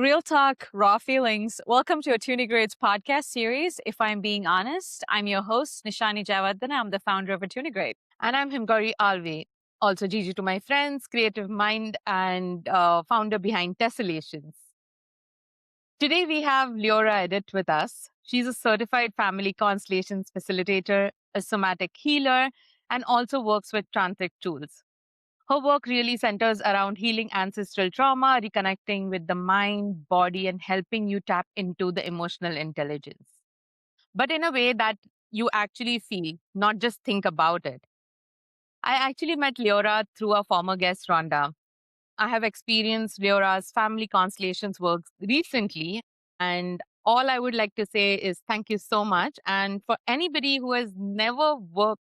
Real talk, raw feelings. Welcome to a Tuning Grades podcast series. If I'm being honest, I'm your host, Nishani Jawadana. I'm the founder of a Tuning Grade. And I'm Himgori Alvi, also Gigi to my friends, creative mind, and founder behind Tessellations. Today we have Leora Edut with us. She's a certified family constellations facilitator, a somatic healer, and also works with tantric tools. Her work really centers around healing ancestral trauma, reconnecting with the mind, body, and helping you tap into the emotional intelligence. But in a way that you actually feel, not just think about it. I actually met Leora through a former guest, Rhonda. I have experienced Leora's family constellations work recently, and all I would like to say is thank you so much. And for anybody who has never worked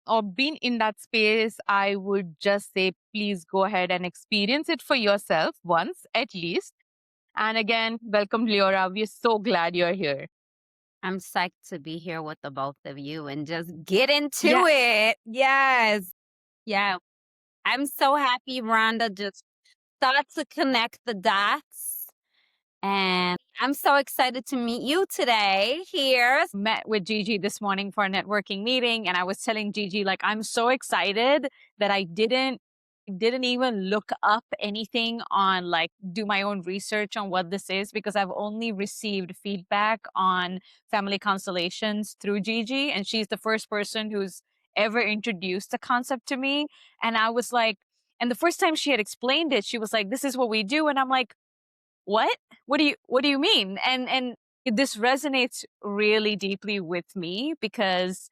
or been in that space, I would just say please go ahead and experience it for yourself once at least. And again, welcome, Leora. We're so glad you're here. I'm psyched to be here with the both of you and just get into Yeah. it. Yes. Yeah. I'm so happy Rhonda just thought to connect the dots. And I'm so excited to meet you today here. Met with Gigi this morning for a networking meeting, and I was telling Gigi, like, I'm so excited that I didn't even look up anything on, like, do my own research on what this is, because I've only received feedback on family constellations through Gigi, and she's the first person who's ever introduced the concept to me. And I was like, and the first time she had explained it, she was like, this is what we do. And I'm like, what do you mean? And this resonates really deeply with me because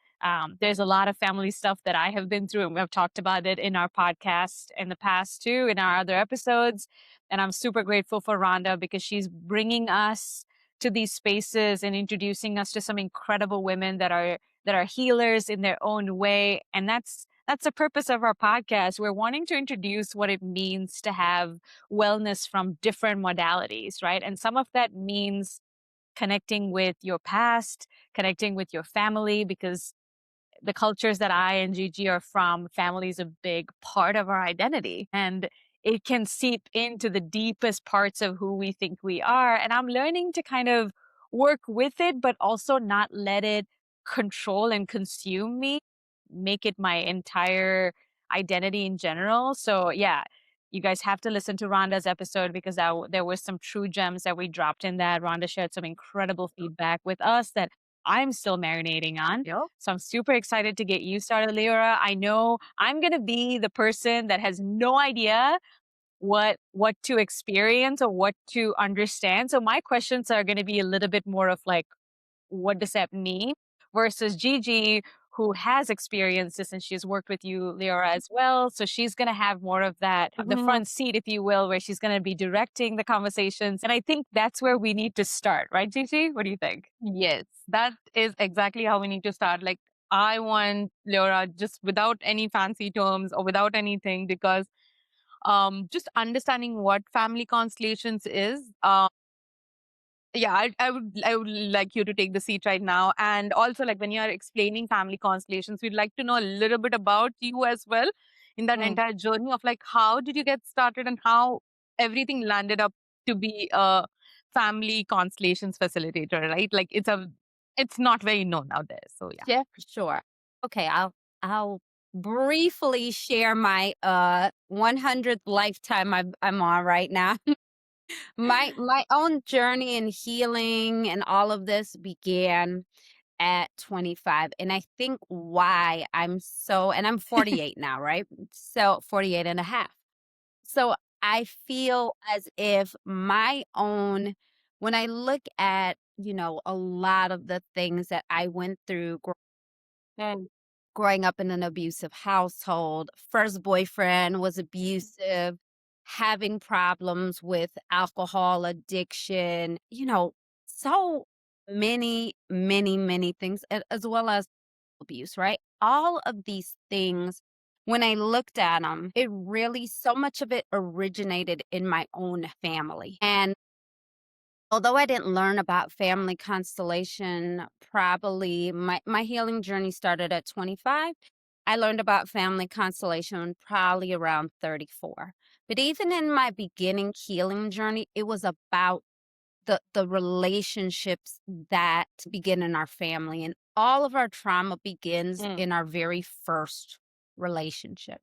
there's a lot of family stuff that I have been through, and we've talked about it in our podcast in the past too, in our other episodes. And I'm super grateful for Rhonda because she's bringing us to these spaces and introducing us to some incredible women that are healers in their own way. And that's the purpose of our podcast. We're wanting to introduce what it means to have wellness from different modalities, right? And some of that means connecting with your past, connecting with your family, because the cultures that I and Gigi are from, family is a big part of our identity. And it can seep into the deepest parts of who we think we are. And I'm learning to kind of work with it, but also not let it control and consume me, make it my entire identity in general. So, yeah, you guys have to listen to Rhonda's episode because there were some true gems that we dropped in that. Rhonda shared some incredible feedback with us that I'm still marinating on. Yep. So I'm super excited to get you started, Leora. I know I'm going to be the person that has no idea what to experience or what to understand. So my questions are going to be a little bit more of like, what does that mean? Versus Gigi, who has experienced this and she's worked with you, Leora, as well. So she's going to have more of that, the front seat, if you will, where she's going to be directing the conversations. And I think that's where we need to start, right, Gigi? What do you think? Yes, that is exactly how we need to start. Like, I want Leora just without any fancy terms or without anything, because just understanding what family constellations is. Yeah, I would like you to take the seat right now. And also, like, when you are explaining family constellations, we'd like to know a little bit about you as well in that entire journey of like how did you get started and how everything landed up to be a family constellations facilitator, right? Like, it's not very known out there. So yeah. Yeah, for sure. Okay, I'll briefly share my 100th lifetime I'm on right now. My own journey in healing and all of this began at 25. And I think why I'm 48 now, right? So 48 and a half. So I feel as if when I look at, a lot of the things that I went through and growing up in an abusive household, first boyfriend was abusive, having problems with alcohol addiction, so many, many, many things, as well as abuse, right? All of these things, when I looked at them, so much of it originated in my own family. And although I didn't learn about family constellation, probably my healing journey started at 25. I learned about family constellation probably around 34. But even in my beginning healing journey, it was about the relationships that begin in our family, and all of our trauma begins Mm. in our very first relationship.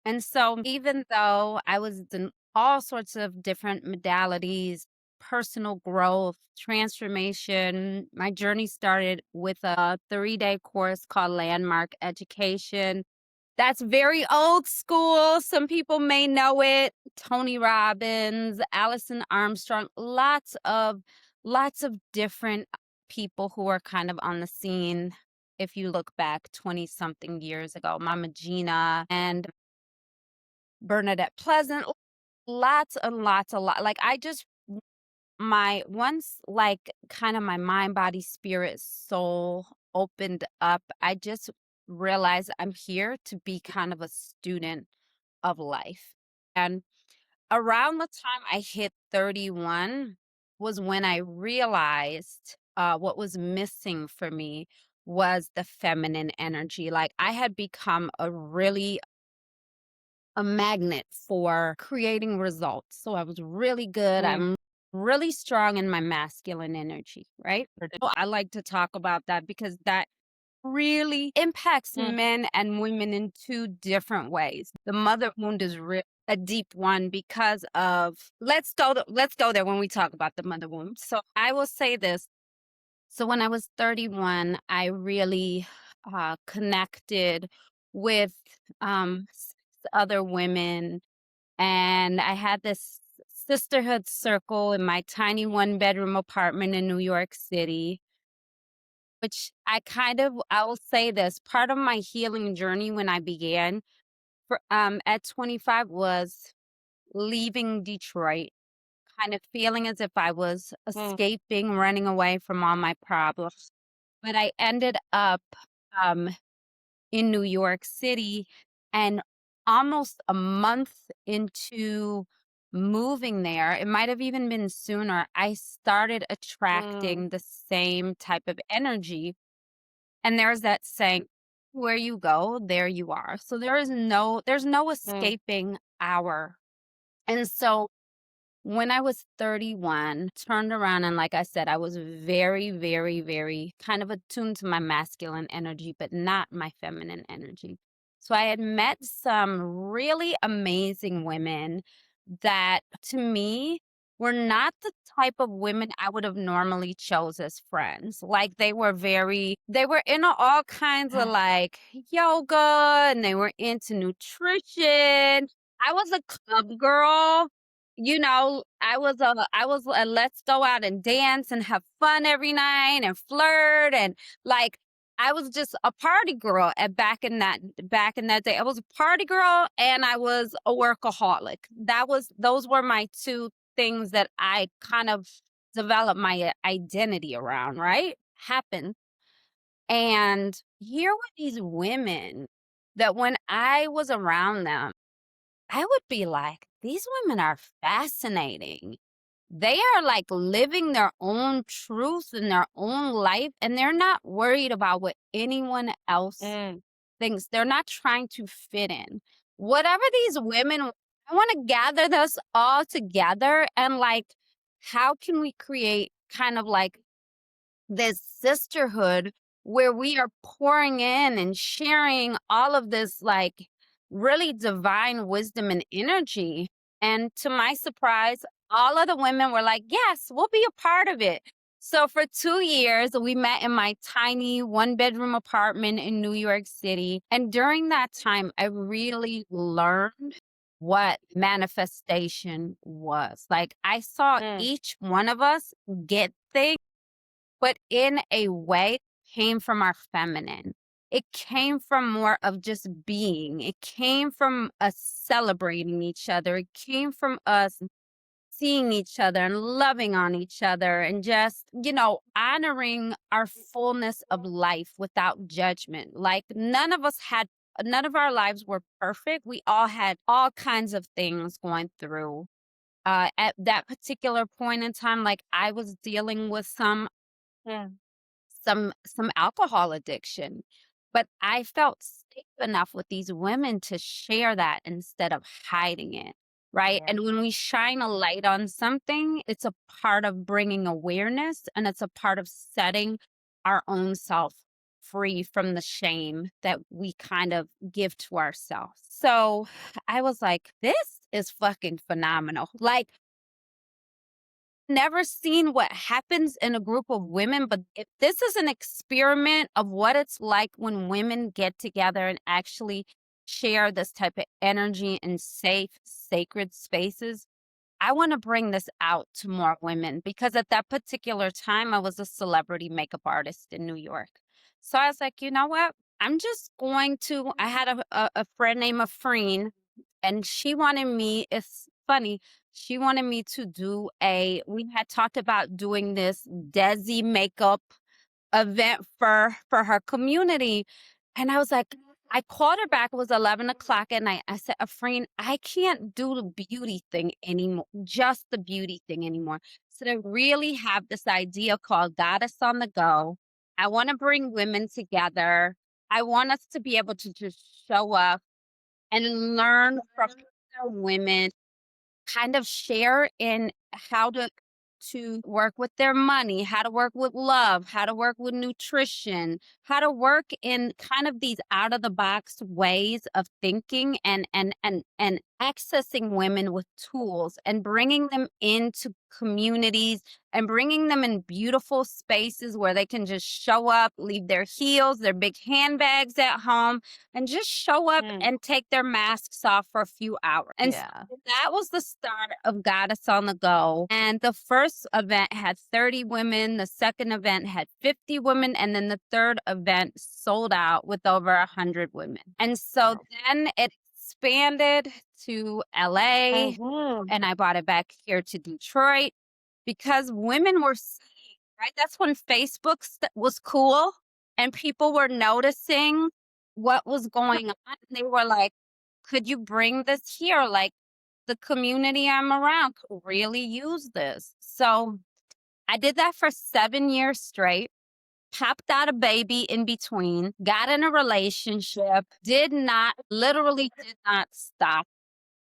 And so even though I was in all sorts of different modalities, personal growth, transformation, my journey started with a 3-day course called Landmark Education. That's very old school. Some people may know it. Tony Robbins, Allison Armstrong, lots of different people who are kind of on the scene. If you look back 20 something years ago, Mama Gina and Bernadette Pleasant, lots and lots, a lot. Like I just my once like kind of my mind, body, spirit, soul opened up, I just realized I'm here to be kind of a student of life. And around the time I hit 31 was when I realized what was missing for me was the feminine energy. Like I had become a magnet for creating results. So I was really good. Mm. I'm really strong in my masculine energy, right? So I like to talk about that because that really impacts Mm. men and women in two different ways. The mother wound is a deep one because of let's go there when we talk about the mother wound. So I will say this. So when I was 31, I really connected with 6 other women, and I had this sisterhood circle in my tiny 1-bedroom apartment in New York City, which I will say this, part of my healing journey when I began at 25 was leaving Detroit, kind of feeling as if I was Mm. escaping, running away from all my problems. But I ended up um, in New York City, and almost a month into moving there, it might have even been sooner, I started Mm. attracting the same type of energy. And there's that saying, where you go, there you are. So there's no Mm. escaping our. And so when I was 31, turned around, and like I said, I was very, very, very kind of attuned to my masculine energy, but not my feminine energy. So I had met some really amazing women that to me were not the type of women I would have normally chose as friends. Like they were into all kinds of like yoga, and they were into nutrition. I was a club girl. I was a let's go out and dance and have fun every night and flirt, and like I was just a party girl at back in that day. I was a party girl and I was a workaholic. Those were my two things that I kind of developed my identity around, right? Happened. And here were these women that when I was around them, I would be like, these women are fascinating. They are like living their own truth in their own life, and they're not worried about what anyone else Mm. thinks. They're not trying to fit in. Whatever these women, I want to gather us all together and like, how can we create kind of like this sisterhood where we are pouring in and sharing all of this like really divine wisdom and energy. And to my surprise, all of the women were like, yes, we'll be a part of it. So for 2 years, we met in my tiny 1-bedroom apartment in New York City. And during that time, I really learned what manifestation was. Like I saw Mm. each one of us get things, but in a way came from our feminine. It came from more of just being. It came from us celebrating each other. It came from us seeing each other and loving on each other and just, honoring our fullness of life without judgment. Like none of our lives were perfect. We all had all kinds of things going through. At that particular point in time, like I was dealing with Mm. some alcohol addiction, but I felt safe enough with these women to share that instead of hiding it. right? Yeah. And when we shine a light on something, it's a part of bringing awareness, and it's a part of setting our own self free from the shame that we kind of give to ourselves. So I was like, this is fucking phenomenal. Like, never seen what happens in a group of women, but if this is an experiment of what it's like when women get together and actually share this type of energy in safe, sacred spaces, I want to bring this out to more women because at that particular time, I was a celebrity makeup artist in New York. So I was like, you know what? I'm just going to. I had a friend named Afreen, and she wanted me. It's funny. She wanted me to do a. We had talked about doing this Desi makeup event for her community. And I was like, I called her back. It was 11 o'clock at night. I said, Afreen, I can't do the beauty thing anymore, just the beauty thing anymore. So I really have this idea called Goddess on the Go. I want to bring women together. I want us to be able to just show up and learn from other women, kind of share in how to work with their money, how to work with love, how to work with nutrition, how to work in kind of these out of the box ways of thinking and accessing women with tools and bringing them into communities and bringing them in beautiful spaces where they can just show up, leave their heels, their big handbags at home, and just show up Mm. and take their masks off for a few hours. And so Yeah. that was the start of Goddess on the Go. And the first event had 30 women, the second event had 50 women, and then the third event sold out with over 100 women. And so Wow. then it expanded to LA, Mhm. and I brought it back here to Detroit because women were seeing, right? That's when Facebook was cool and people were noticing what was going on. They were like, could you bring this here? Like, the community I'm around could really use this. So I did that for 7 years straight, popped out a baby in between, got in a relationship, literally did not stop,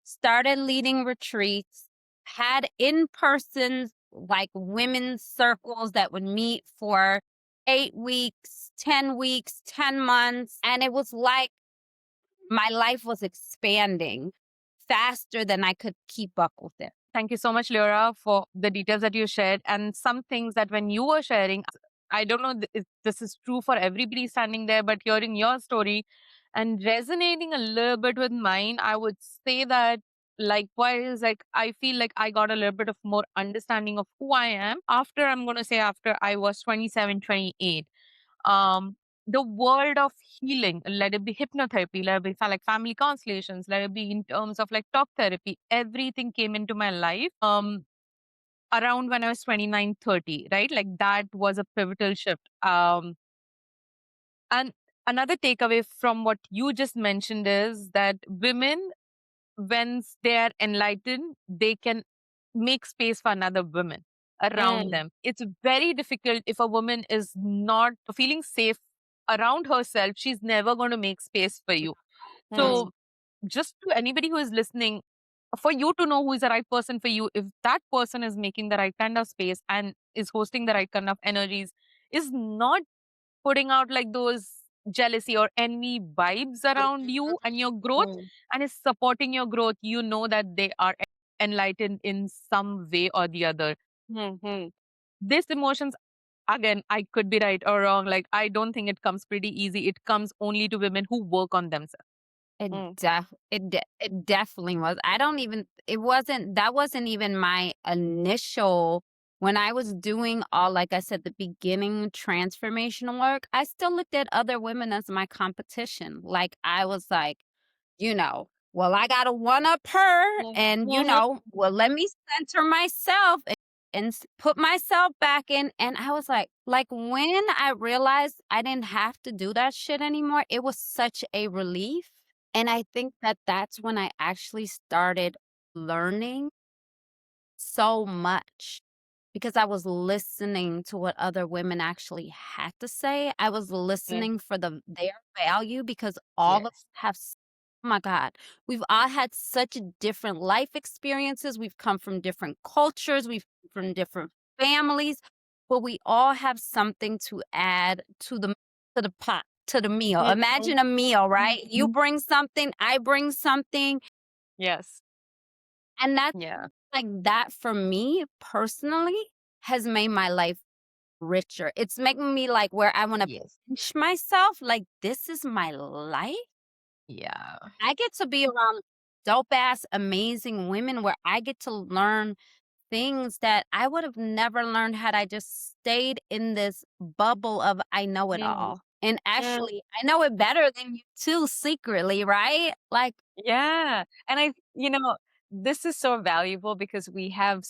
started leading retreats, had in person like women's circles that would meet for 8 weeks, 10 weeks, 10 months. And it was like my life was expanding faster than I could keep up with it. Thank you so much, Leora, for the details that you shared. And some things that when you were sharing, I don't know if this is true for everybody standing there, but hearing your story and resonating a little bit with mine, I would say that likewise, like I feel like I got a little bit of more understanding of who I am after, I'm going to say, after I was 27, 28. um the world of healing, let it be hypnotherapy, let it be like family constellations, let it be in terms of like talk therapy, everything came into my life around when I was 29, 30, right? Like that was a pivotal shift. And another takeaway from what you just mentioned is that women, once they are enlightened, they can make space for another woman around Mm. them. It's very difficult if a woman is not feeling safe around herself, she's never going to make space for you. Mm. So, just to anybody who is listening, for you to know who is the right person for you, if that person is making the right kind of space and is hosting the right kind of energies, is not putting out like those jealousy or envy vibes around you and your growth, Mm. and is supporting your growth, you know that they are enlightened in some way or the other. Mhm. These emotions, again, I could be right or wrong. Like, I don't think it comes pretty easy. It comes only to women who work on themselves. Mm. It definitely was. I don't even it wasn't that wasn't even my initial when I was doing all, like I said, the beginning transformational work, I still looked at other women as my competition. Like I was like, well, I gotta one up her Mm. and Mhm. well, let me center myself and put myself back in. And I was like when I realized I didn't have to do that shit anymore, it was such a relief. And I think that that's when I actually started learning so much because I was listening to what other women actually had to say. I was Mm. listening for their value because all of us Yes. have Oh my God. We've all had such different life experiences. We've come from different cultures. We've come from different families, but we all have something to add to the pot, to the meal. Mhm. Imagine a meal, right? You Mhm. bring something, I bring something, Yes. and that's Yeah. like that for me personally has made my life richer. It's making me like where I want to Yes. pinch myself, like this is my life. Yeah. I get to be around dope ass amazing women where I get to learn things that I would have never learned had I just stayed in this bubble of I know it Mhm. all. And Mm. actually, I know it better than you too secretly, right? Like, Yeah. And this is so valuable because we have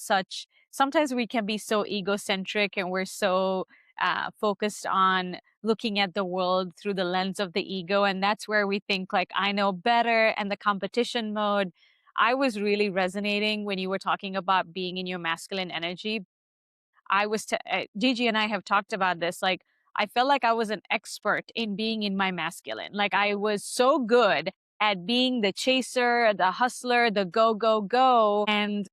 sometimes we can be so egocentric and we're so focused on looking at the world through the lens of the ego. And that's where we think, like, I know better, and the competition mode. I was really resonating when you were talking about being in your masculine energy. Gigi and I have talked about this. Like, I felt like I was an expert in being in my masculine. Like, I was so good at being the chaser, the hustler, the go, go, go. And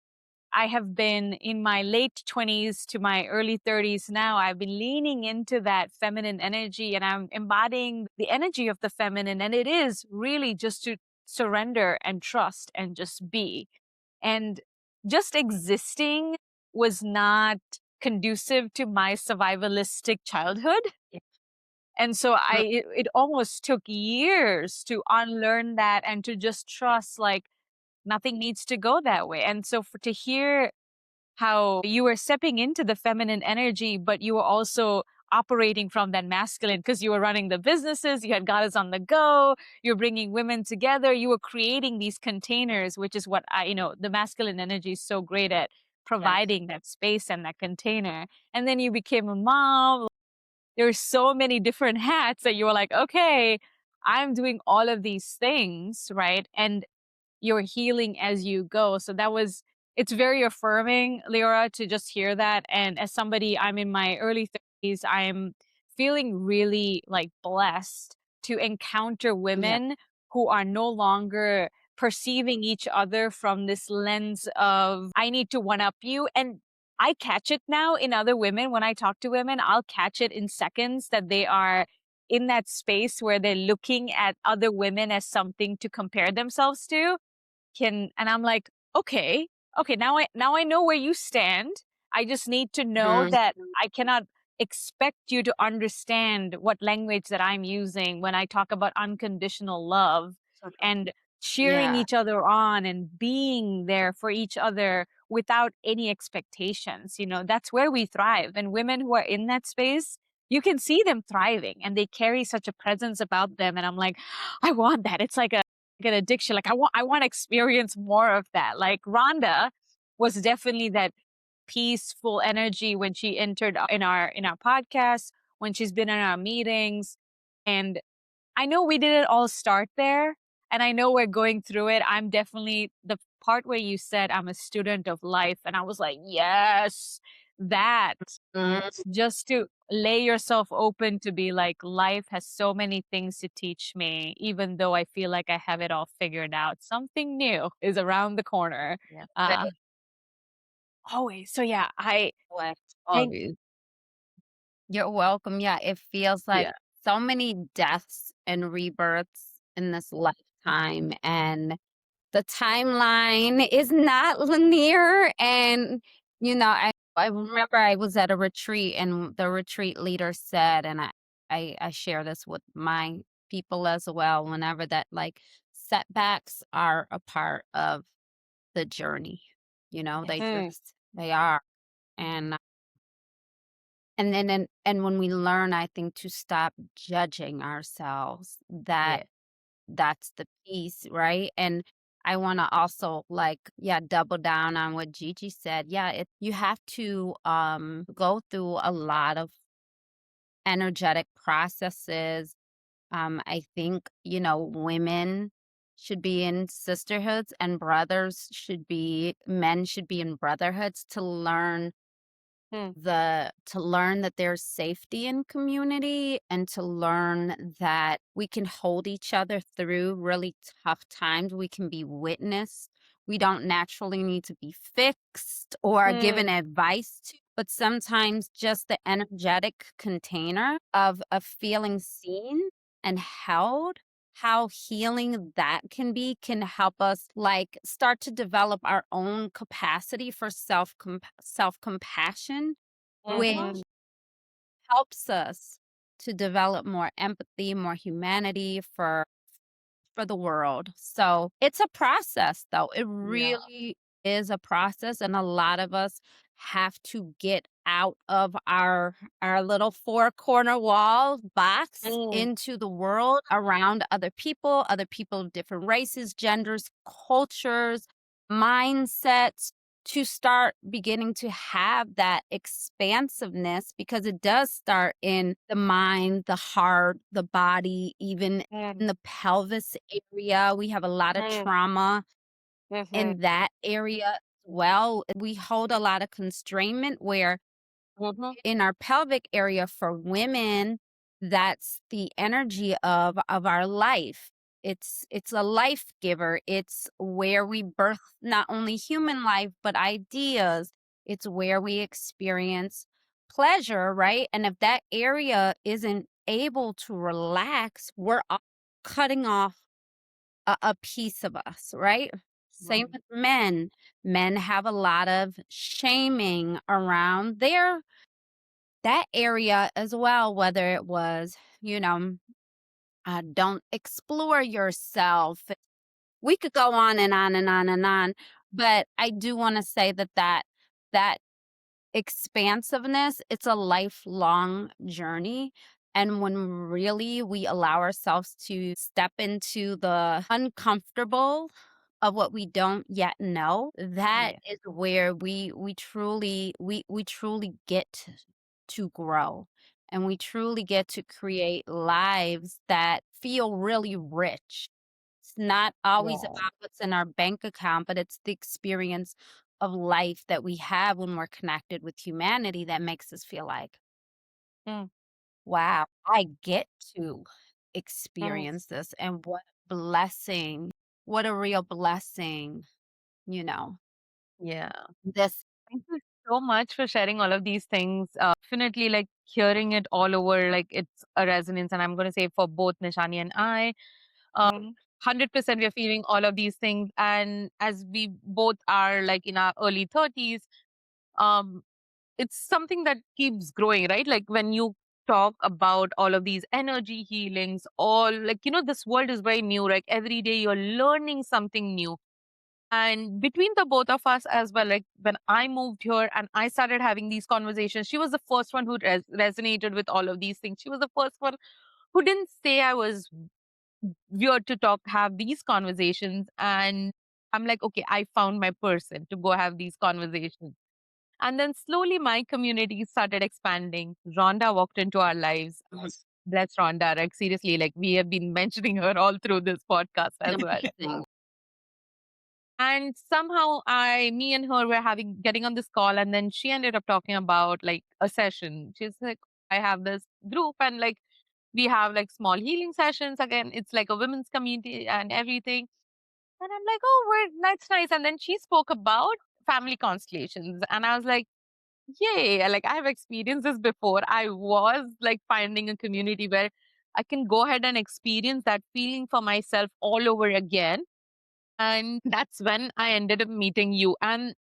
I have been in my late 20s to my early 30s now. I've been leaning into that feminine energy and I'm embodying the energy of the feminine. And it is really just to surrender and trust and just be. And just existing was not conducive to my survivalistic childhood. yeah. And so it almost took years to unlearn that and to just trust, like, nothing needs to go that way. And so to hear how you were stepping into the feminine energy, but you were also operating from that masculine because you were running the businesses, you had goddess on the go, you're bringing women together, you were creating these containers, which is what the masculine energy is so great at Yes. providing that space and that container. And then you became a mom. There's so many different hats that you were like, okay, I'm doing all of these things, right? And you're healing as you go. So it's very affirming, Leora, to just hear that. And as somebody, I'm in my early 30s, I'm feeling really like blessed to encounter Yeah. women who are no longer perceiving each other from this lens of, I need to one up you. And I catch it now in other women. When I talk to women, I'll catch it in seconds that they are in that space where they're looking at other women as something to compare themselves to. And I'm like, okay, okay, now I know where you stand. I just need to know Mhm. that I cannot expect you to understand what language that I'm using when I talk about unconditional love and cheering Yeah. each other on and being there for each other without any expectations. That's where we thrive. And women who are in that space, you can see them thriving and they carry such a presence about them. And I'm like, I want that. It's like an addiction. Like, I want to experience more of that. Like, Rhonda was definitely that peaceful energy when she entered in our podcast, when she's been in our meetings. And I know we didn't all start there, and I know we're going through it. I'm definitely the part where you said I'm a student of life, and I was like, yes, that, Mhm. just to lay yourself open to be like, life has so many things to teach me, even though I feel like I have it all figured out. Something new is around the corner. Yeah. Uh, Always. So yeah, I Way. think, Always. You're welcome. Yeah, it feels like Yeah. so many deaths and rebirths in this lifetime, and the timeline is not linear. And I remember I was at a retreat, and the retreat leader said, and I share this with my people as well. Whenever that like setbacks are a part of the journey, they mm, they are, and and when we learn, I think, to stop judging ourselves, Yeah. that's the piece, right? And I want to also like, yeah, double down on what Gigi said. Yeah, you have to go through a lot of energetic processes. I think, women should be in sisterhoods and men should be in brotherhoods to learn To learn that there's safety in community and to learn that we can hold each other through really tough times. We can be witnessed. We don't naturally need to be fixed or given advice to, but sometimes just the energetic container of feeling seen and held, how healing that can be can help us like start to develop our own capacity for self compassion, which helps us to develop more empathy, more humanity for the world. So it's a process though. It really is a process, and a lot of us have to get out of our little four corner wall box into the world around other people of different races, genders, cultures, mindsets, to start beginning to have that expansiveness, because it does start in the mind, the heart, the body, even in the pelvis area. We have a lot of trauma in that area as well. We hold a lot of constrainment where in our pelvic area for women, that's the energy of our life. It's a life giver. It's where we birth not only human life but ideas. It's where we experience pleasure, right? And if that area isn't able to relax, we're cutting off a piece of us, right? Same with men. Men have a lot of shaming around that area as well, whether it was, don't explore yourself. We could go on and on and on and on, but I do want to say that expansiveness, it's a lifelong journey. And when really we allow ourselves to step into the uncomfortable of what we don't yet know, that is where we truly get to grow, and we truly get to create lives that feel really rich. It's not always about what's in our bank account, but it's the experience of life that we have when we're connected with humanity that makes us feel like, wow, I get to experience this. And what a blessing. What a real blessing, you know. Yeah. This Thank you so much for sharing all of these things. Definitely, like hearing it all over, like it's a resonance. And I'm going to say for both Nishani and I, 100% we're feeling all of these things. And as we both are like in our early 30s, um, it's something that keeps growing, right? Like when you talk about all of these energy healings, all like, this world is very new. Like every day you're learning something new. And between the both of us as well, like when I moved here and I started having these conversations, she was the first one who resonated with all of these things. She was the first one who didn't say I was weird to have these conversations. And I'm like, okay, I found my person to go have these conversations. And then slowly my community started expanding. Rhonda walked into our lives. Bless Rhonda. Like seriously, like we have been mentioning her all through this podcast as well. amazing. And somehow me and her were getting on this call, and then she ended up talking about like a session. She's like, I have this group, and like we have like small healing sessions. Again, it's like a women's community and everything. And I'm like, oh, that's nice. And then she spoke about family constellations, and I was like, yay! Like I have experienced this before. I was like finding a community where I can go ahead and experience that feeling for myself all over again. And that's when I ended up meeting you. And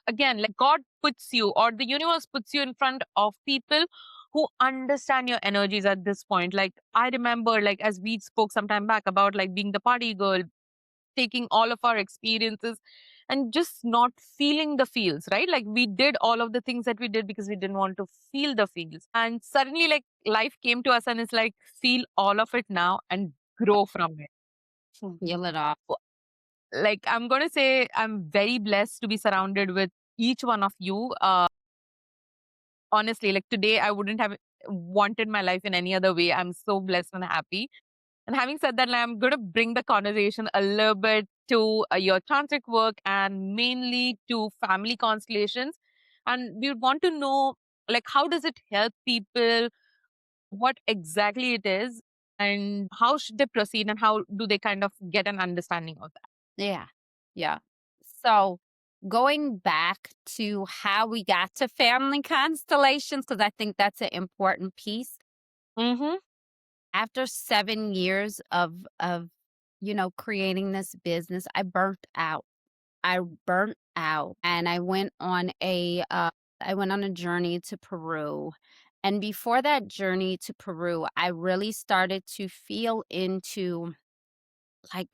again, like God puts you or the universe puts you in front of people who understand your energies at this point. Like I remember, like as we spoke some time back about like being the party girl, taking all of our experiences and just not feeling the feels, right? Like we did all of the things that we did because we didn't want to feel the feels. And suddenly like life came to us and it's like, feel all of it now and grow from it. Feel it off. Like I'm going to say I'm very blessed to be surrounded with each one of you. Honestly, like today I wouldn't have wanted my life in any other way. I'm so blessed and happy. And having said that, like, I'm going to bring the conversation a little bit to your tantric work and mainly to family constellations. And we would want to know, like, how does it help people, what exactly it is, and how should they proceed, and how do they kind of get an understanding of that? Yeah. Yeah. So going back to how we got to family constellations, because I think that's an important piece. Mm-hmm. After 7 years of creating this business, I burnt out. I burnt out and I went on a journey to Peru. And before that journey to Peru, I really started to feel into like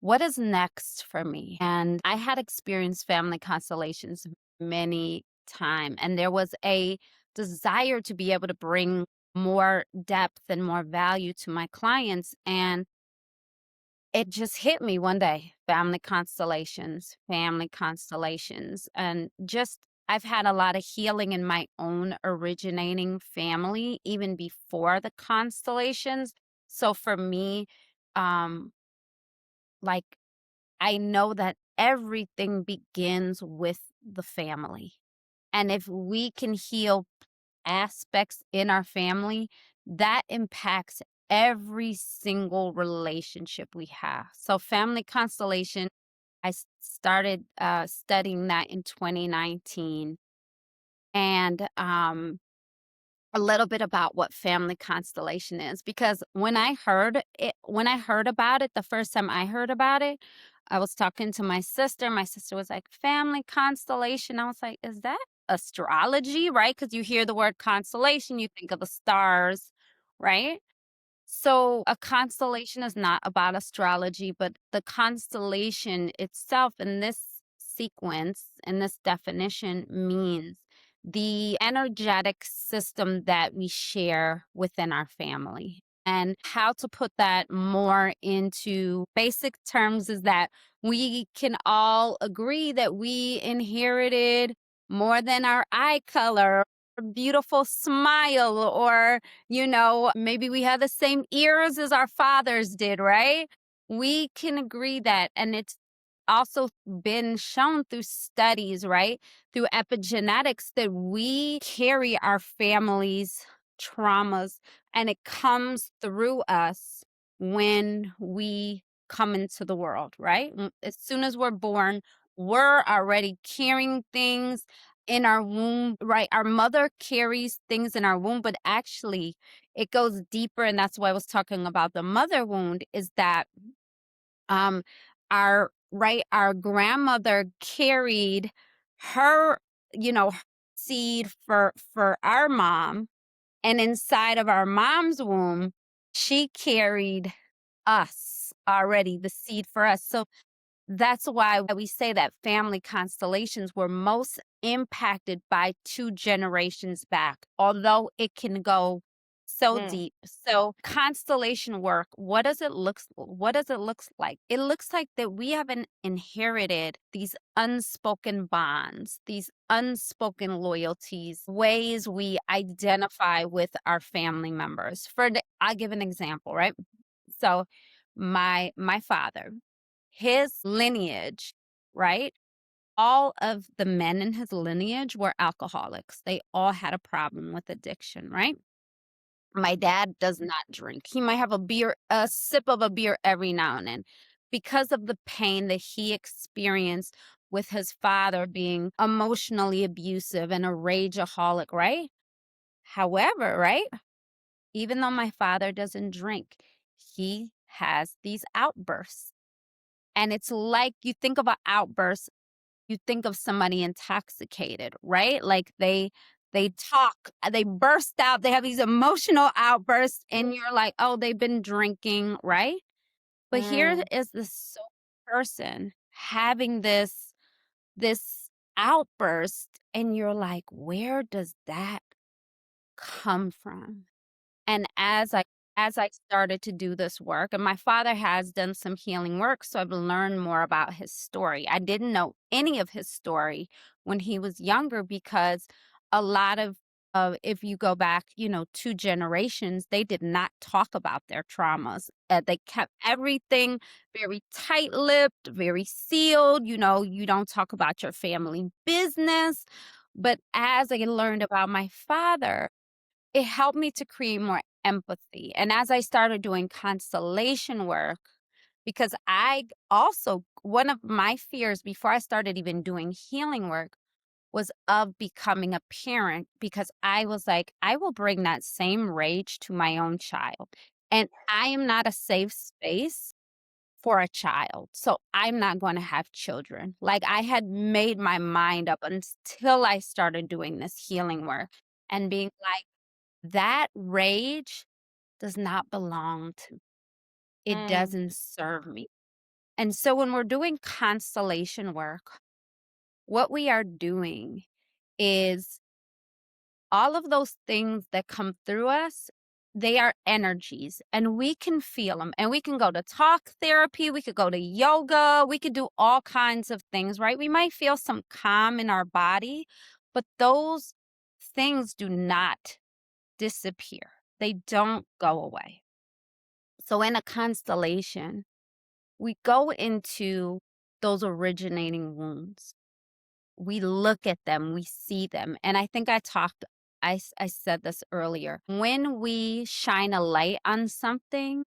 what is next for me. And I had experienced family constellations many times, and there was a desire to be able to bring more depth and more value to my clients. And it just hit me one day, family constellations. And just, I've had a lot of healing in my own originating family, even before the constellations. So for me, um, like, I know that everything begins with the family. And if we can heal aspects in our family, that impacts every single relationship we have. So, family constellation, started studying that in 2019. And a little bit about what family constellation is, because when I heard about it, the first time I heard about it, I was talking to my sister. My sister was like, family constellation. I was like, is that astrology? Right? Because you hear the word constellation, you think of the stars, right? So, a constellation is not about astrology, but the constellation itself in this sequence, in this definition, means the energetic system that we share within our family. And how to put that more into basic terms is that we can all agree that we inherited more than our eye color, or beautiful smile, or maybe we have the same ears as our fathers did, right? We can agree that. And it's also been shown through studies, right? Through epigenetics, that we carry our family's traumas, and it comes through us when we come into the world, right? As soon as we're born, we're already carrying things in our womb, right? Our mother carries things in our womb, but actually it goes deeper. And that's why I was talking about the mother wound, is that um our grandmother carried her, her seed for our mom, and inside of our mom's womb, she carried us already, the seed for us. So that's why we say that family constellations were most impacted by 2 generations back, although it can go so Mm. deep. So constellation work, what does it look like? It looks like that we haven't inherited these unspoken bonds, these unspoken loyalties, ways we identify with our family members. I'll give an example, right? So my father, his lineage, right? All of the men in his lineage were alcoholics. They all had a problem with addiction, right? My dad does not drink. He might have a sip of a beer every now and then, because of the pain that he experienced with his father being emotionally abusive and a rageaholic, right? However, right? Even though my father doesn't drink, he has these outbursts. And it's like, you think of an outburst, you think of somebody intoxicated, right? Like they talk, they burst out, they have these emotional outbursts, and you're like, "Oh, they've been drinking," right? But here Mm. is this person having this outburst, and you're like, "Where does that come from?" And as I started to do this work, and my father has done some healing work, so I've learned more about his story. I didn't know any of his story when he was younger, because a lot of if you go back, 2 generations, they did not talk about their traumas. They kept everything very tight-lipped, very sealed. You don't talk about your family business. But as I learned about my father, it helped me to create more empathy. And as I started doing constellation work, because I also, one of my fears before I started even doing healing work was of becoming a parent, because I was like, I will bring that same rage to my own child. And I am not a safe space for a child. So I'm not going to have children. Like, I had made my mind up until I started doing this healing work and being like, that rage does not belong to me. It Mm. doesn't serve me. And so when we're doing constellation work, what we are doing is all of those things that come through us, they are energies and we can feel them, and we can go to talk therapy. We could go to yoga. We could do all kinds of things, right? We might feel some calm in our body, but those things do not disappear. They don't go away. So in a constellation, we go into those originating wounds. We look at them, we see them. And I think I said this earlier. When we shine a light on something,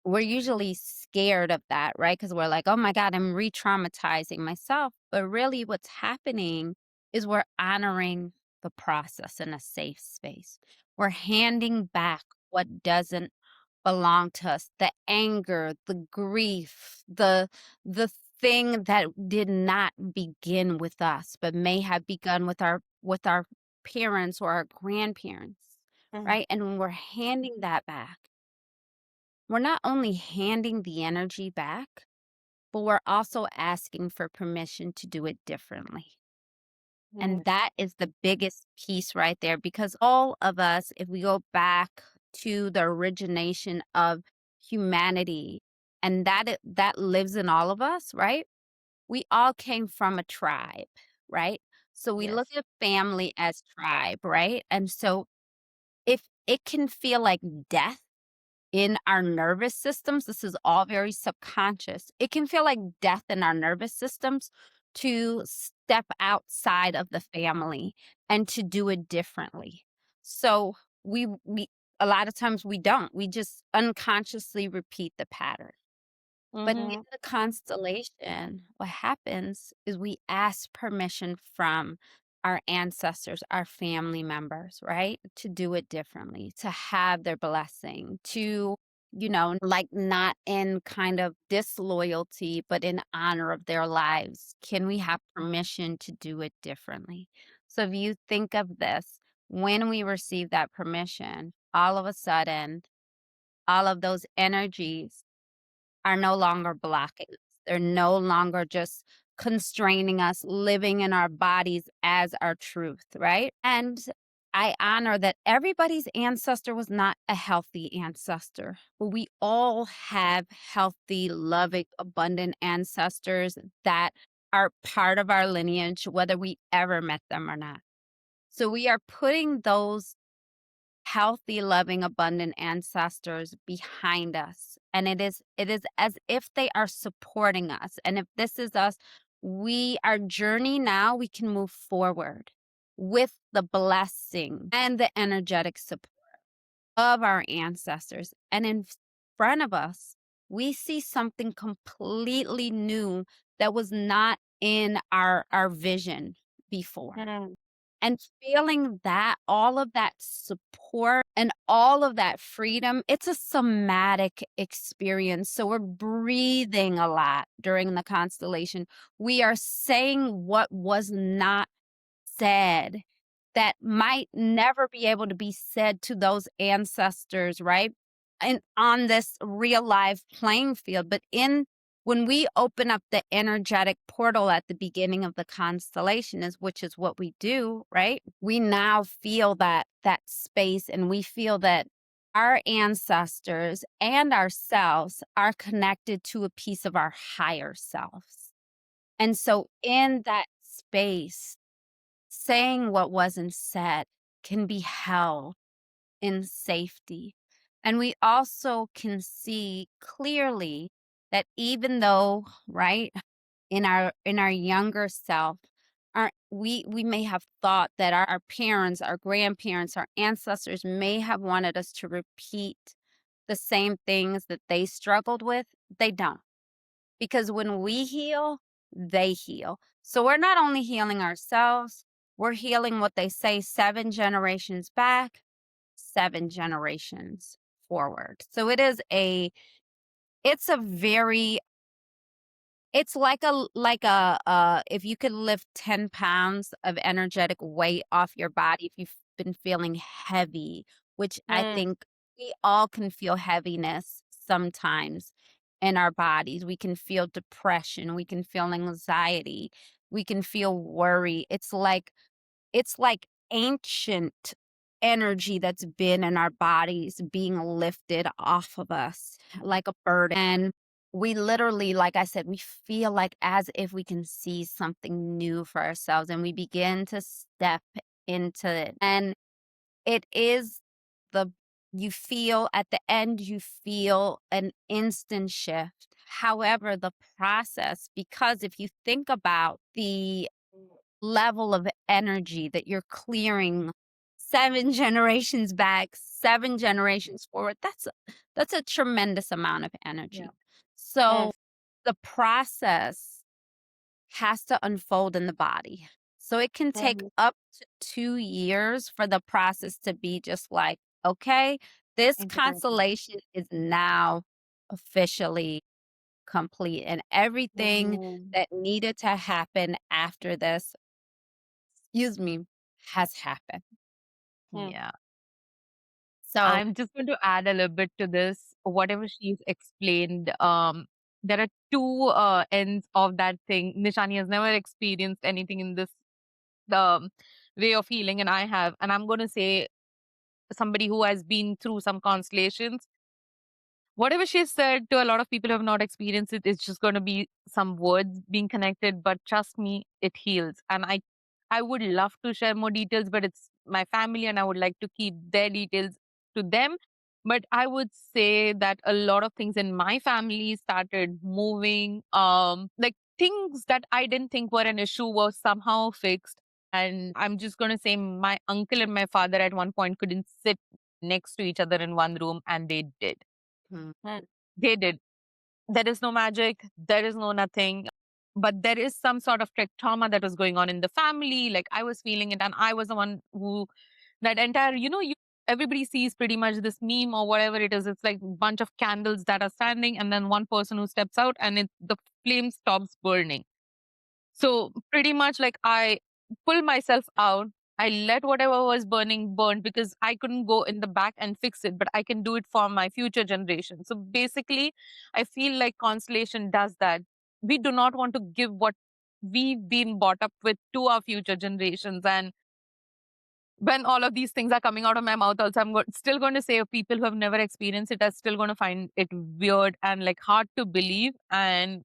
we're usually scared of that, right? Because we're like, oh my God, I'm re traumatizing myself. But really, what's happening is we're honoring the process in a safe space. We're handing back what doesn't belong to us, the anger, the grief, the thing that did not begin with us, but may have begun with our parents or our grandparents, Mhm. right? And when we're handing that back, we're not only handing the energy back, but we're also asking for permission to do it differently. Mm. And that is the biggest piece right there, because all of us, if we go back to the origination of humanity, and that lives in all of us, right? We all came from a tribe, right? So we look Yes. at family as tribe, right? And so if it can feel like death in our nervous systems, this is all very subconscious. It can feel like death in our nervous systems to step outside of the family and to do it differently. So we a lot of times we don't. We just unconsciously repeat the pattern. But in Mhm. the constellation, what happens is we ask permission from our ancestors, our family members, right? To do it differently, to have their blessing, to, like, not in kind of disloyalty, but in honor of their lives. Can we have permission to do it differently? So if you think of this, when we receive that permission, all of a sudden, all of those energies are no longer blocking us. They're no longer just constraining us, living in our bodies as our truth, right? And I honor that everybody's ancestor was not a healthy ancestor, but we all have healthy, loving, abundant ancestors that are part of our lineage, whether we ever met them or not. So we are putting those healthy, loving, abundant ancestors behind us. And it is as if they are supporting us. And if this is us, our journey now, we can move forward with the blessing and the energetic support of our ancestors. And in front of us, we see something completely new that was not in our vision before. Mm. And feeling that, all of that support and all of that freedom, it's a somatic experience. So we're breathing a lot during the constellation. We are saying what was not said, that might never be able to be said to those ancestors, right? And on this real life playing field. But when we open up the energetic portal at the beginning of the constellation, which is what we do, right? We now feel that space, and we feel that our ancestors and ourselves are connected to a piece of our higher selves. And so in that space, saying what wasn't said can be held in safety. And we also can see clearly that even though, right, in our younger self, we may have thought that our parents, our grandparents, our ancestors may have wanted us to repeat the same things that they struggled with. They don't. Because when we heal, they heal. So we're not only healing ourselves, we're healing what they say 7 generations back, 7 generations forward. So it's a very it's like a if you could lift 10 pounds of energetic weight off your body, if you've been feeling heavy, which I Mm. think we all can feel heaviness sometimes in our bodies. We can feel depression, we can feel anxiety, we can feel worry. It's like ancient energy that's been in our bodies being lifted off of us like a burden. And we literally, like I said, we feel like as if we can see something new for ourselves and we begin to step into it. And it is the, you feel at the end, you feel an instant shift. However, the process, because if you think about the level of energy that you're clearing 7 generations back, 7 generations forward, that's a tremendous amount of energy. Yeah. So the process has to unfold in the body. So it can take Mhm. up to 2 years for the process to be just like, okay, this Integrated. constellation is now officially complete, and everything Mhm. that needed to happen after this, excuse me, has happened. Mm. Yeah. So, I'm just going to add a little bit to this. Whatever she's explained, there are two ends of that thing. Nishani has never experienced anything in this um, way of healing, and I have. And I'm going to say, somebody who has been through some constellations, whatever she said to a lot of people who have not experienced it, it's just going to be some words being connected. But trust me, it heals. And I would love to share more details, but it's my family, and I would like to keep their details to them. But I would say that a lot of things in my family started moving. Like things that I didn't think were an issue were somehow fixed. And I'm just going to say, my uncle and my father at one point couldn't sit next to each other in one room, and they did. mm, Mm. They did. There is no magic, there is no nothing, but there is some sort of trauma that was going on in the family. Like I was feeling it, and I was the one who, that entire, everybody sees pretty much this meme or whatever it is. It's like a bunch of candles that are standing, and then one person who steps out, and the flame stops burning. So pretty much like I pull myself out. I let whatever was burning burn because I couldn't go in the back and fix it, but I can do it for my future generation. So basically, I feel like Constellation does that. We do not want to give what we've been brought up with to our future generations. And when all of these things are coming out of my mouth, also, still going to say people who have never experienced it are still going to find it weird and like hard to believe. And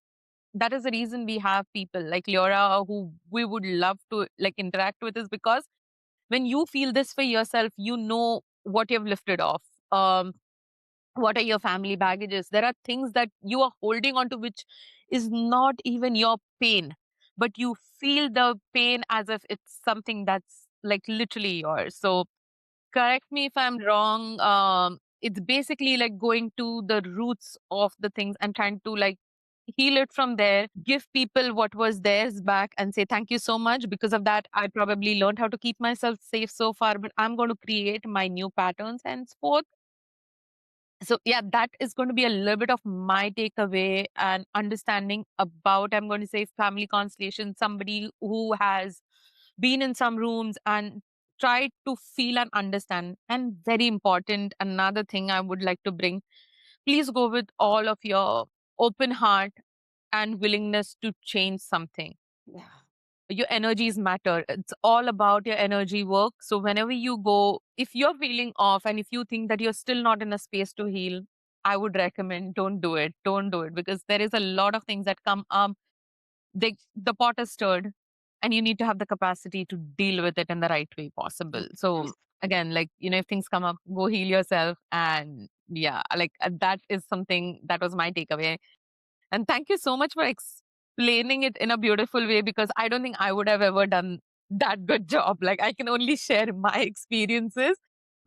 that is the reason we have people like Leora who we would love to like interact with, is because when you feel this for yourself, you know what you've lifted off. What are your family baggages? There are things that you are holding on to which is not even your pain, but you feel the pain as if it's something that's like literally yours. So correct me if I'm wrong. It's basically like going to the roots of the things and trying to like heal it from there, give people what was theirs back, and say thank you so much. Because of that, I probably learned how to keep myself safe so far, but I'm going to create my new patterns henceforth. So yeah, that is going to be a little bit of my takeaway and understanding about, I'm going to say, family constellation. Somebody who has been in some rooms and tried to feel and understand. And very important, another thing I would like to bring, please go with all of your open heart and willingness to change something. yeah. Your energies matter. It's all about your energy work. So whenever you go, if you're feeling off and if you think that you're still not in a space to heal, I would recommend don't do it. Don't do it, because there is a lot of things that come up. The pot is stirred, and you need to have the capacity to deal with it in the right way possible. So again, like, if things come up, go heal yourself. And yeah, like that is something that was my takeaway. And thank you so much for explaining it in a beautiful way, because I don't think I would have ever done that good job. Like, I can only share my experiences.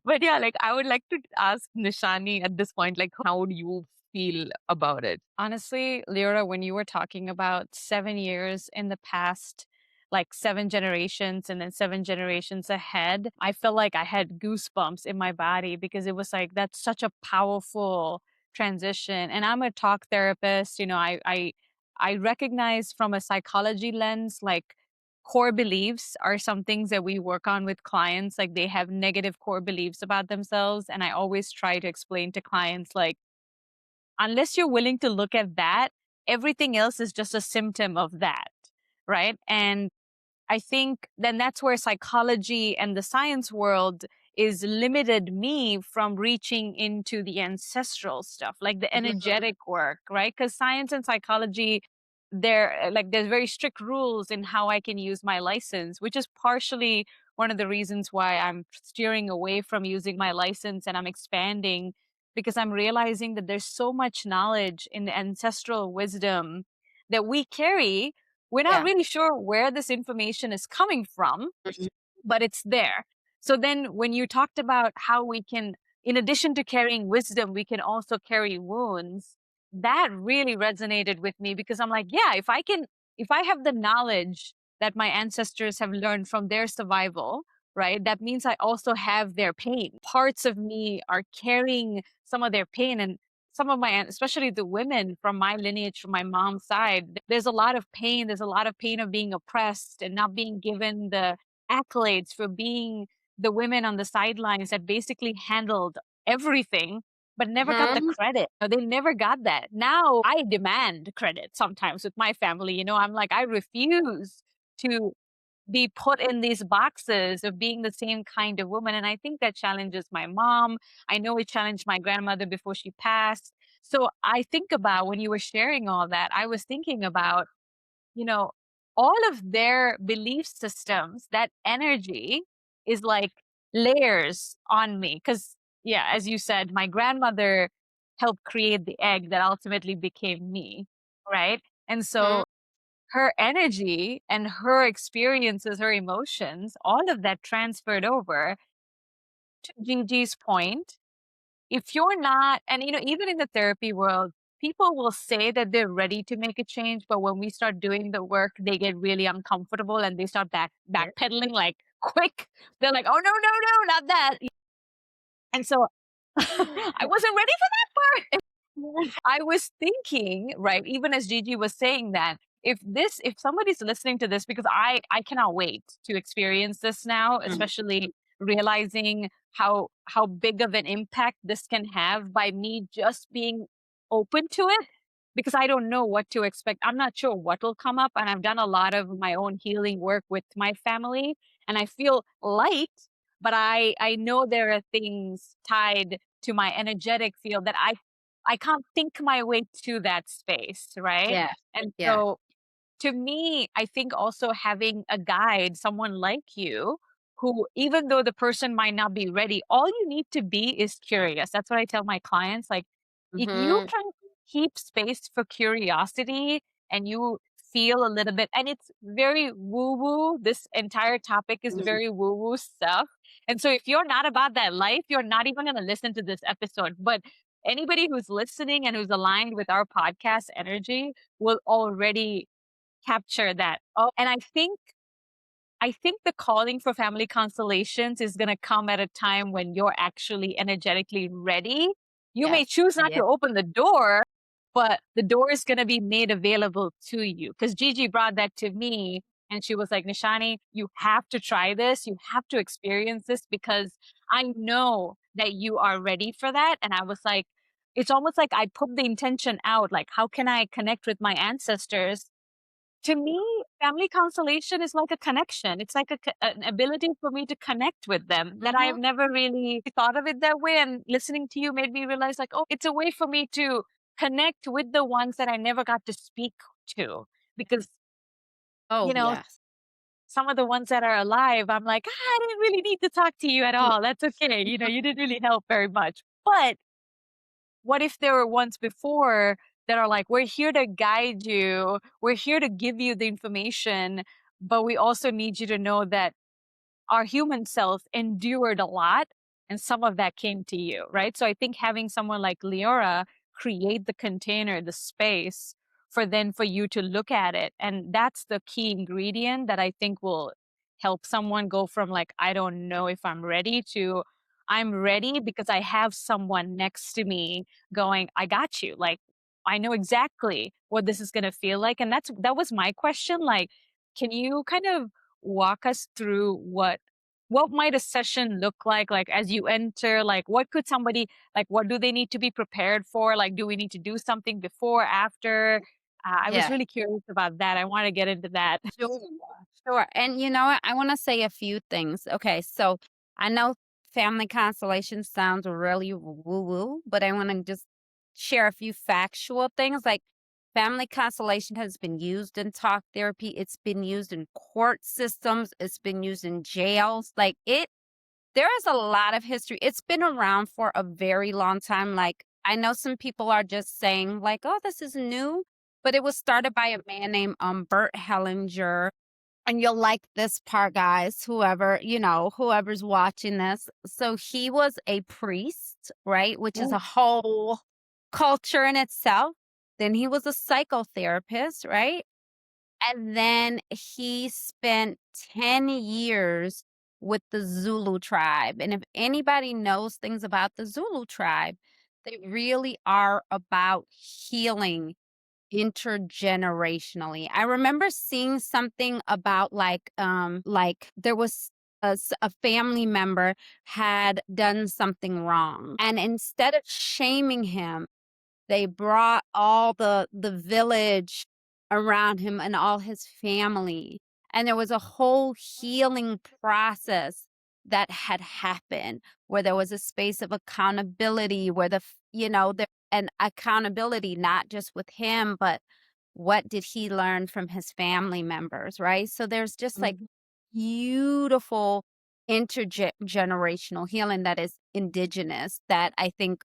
But yeah, like, I would like to ask Nishani at this point, like, how do you feel about it? Honestly, Leora, when you were talking about 7 years in the past, like 7 generations and then 7 generations ahead, I felt like I had goosebumps in my body because it was like, that's such a powerful transition. And I'm a talk therapist. I recognize from a psychology lens, like core beliefs are some things that we work on with clients. Like they have negative core beliefs about themselves. And I always try to explain to clients, like, unless you're willing to look at that, everything else is just a symptom of that. Right. And I think then that's where psychology and the science world is limited me from reaching into the ancestral stuff, like the energetic work, right? Because science and psychology, there's very strict rules in how I can use my license, which is partially one of the reasons why I'm steering away from using my license and I'm expanding, because I'm realizing that there's so much knowledge in the ancestral wisdom that we carry. We're not Yeah. really sure where this information is coming from, but it's there. So then when you talked about how we can, in addition to carrying wisdom, we can also carry wounds, that really resonated with me because I'm like, yeah, if I have the knowledge that my ancestors have learned from their survival, right? That means I also have their pain. Parts of me are carrying some of their pain, and some of especially the women from my lineage, from my mom's side, there's a lot of pain. There's a lot of pain of being oppressed and not being given the accolades for being the women on the sidelines that basically handled everything but never got the Mhm. credit. They never got that. Now I demand credit sometimes with my family. I'm like, I refuse to be put in these boxes of being the same kind of woman. And I think that challenges my mom. I know it challenged my grandmother before she passed. So I think about, when you were sharing all that, I was thinking about, you know, all of their belief systems, that energy is like layers on me. Cause yeah, as you said, my grandmother helped create the egg that ultimately became me. Right. And Mhm. so her energy and her experiences, her emotions, all of that transferred over. To Gigi's point, if you're not, and even in the therapy world, people will say that they're ready to make a change, but when we start doing the work, they get really uncomfortable and they start backpedaling like quick. They're like, oh no, no, no, not that. And so I wasn't ready for that part. I was thinking, right, even as Gigi was saying that, if somebody's listening to this, because I cannot wait to experience this now, Mhm. especially realizing how big of an impact this can have by me just being open to it, because I don't know what to expect. I'm not sure what will come up, and I've done a lot of my own healing work with my family, and I feel light, but I know there are things tied to my energetic field that I can't think my way to that space, right? Yeah. And Yeah. so to me, I think also having a guide, someone like you, who, even though the person might not be ready, all you need to be is curious. That's what I tell my clients. Like, if you Mhm. can keep space for curiosity and you feel a little bit, and it's very woo woo, this entire topic is Mhm. very woo woo stuff. And so if you're not about that life, you're not even going to listen to this episode. But anybody who's listening and who's aligned with our podcast energy will already capture that. Oh, and I think the calling for family constellations is going to come at a time when you're actually energetically ready. You may Yes. choose not Yeah. to open the door, but the door is going to be made available to you. Because Gigi brought that to me and she was like, Nishani, you have to try this. You have to experience this because I know that you are ready for that. And I was like, it's almost like I put the intention out. Like, how can I connect with my ancestors? To me, family constellation is like a connection. It's like an ability for me to connect with them that I've Mhm. never really thought of it that way. And listening to you made me realize, like, oh, it's a way for me to connect with the ones that I never got to speak to. Because, Oh, you know, yes. some of the ones that are alive, I'm like, I didn't really need to talk to you at all. That's okay. You didn't really help very much. But what if there were ones before that are like, we're here to guide you, we're here to give you the information, but we also need you to know that our human self endured a lot and some of that came to you, right? So I think having someone like Leora create the container, the space for you to look at it, and that's the key ingredient that I think will help someone go from like, I don't know if I'm ready, to I'm ready because I have someone next to me going, I got you. Like, I know exactly what this is going to feel like. And that was my question. Like, can you kind of walk us through what might a session look like as you enter, like what could somebody, like what do they need to be prepared for, like do we need to do something before, after? I was Yeah. really curious about that. I want to get into that. Sure, sure. And you know what? I want to say a few things. Okay, so I know family constellation sounds really woo-woo, but I want to just share a few factual things. Like family constellation has been used in talk therapy, it's been used in court systems, it's been used in jails. Like there is a lot of history. It's been around for a very long time. Like, I know some people are just saying, like, oh, this is new, but it was started by a man named Bert Hellinger. And you'll like this part, guys, whoever, whoever's watching this. So he was a priest, right? Which is a Mm, whole culture in itself. Then he was a psychotherapist, right? And then he spent 10 years with the Zulu tribe. And if anybody knows things about the Zulu tribe, they really are about healing intergenerationally. I remember seeing something about like there was a family member had done something wrong. And instead of shaming him, they brought all the village around him and all his family, and there was a whole healing process that had happened, where there was a space of accountability, where there and accountability not just with him, but what did he learn from his family members, right? So there's just like mhm, beautiful intergenerational healing that is indigenous, that I think,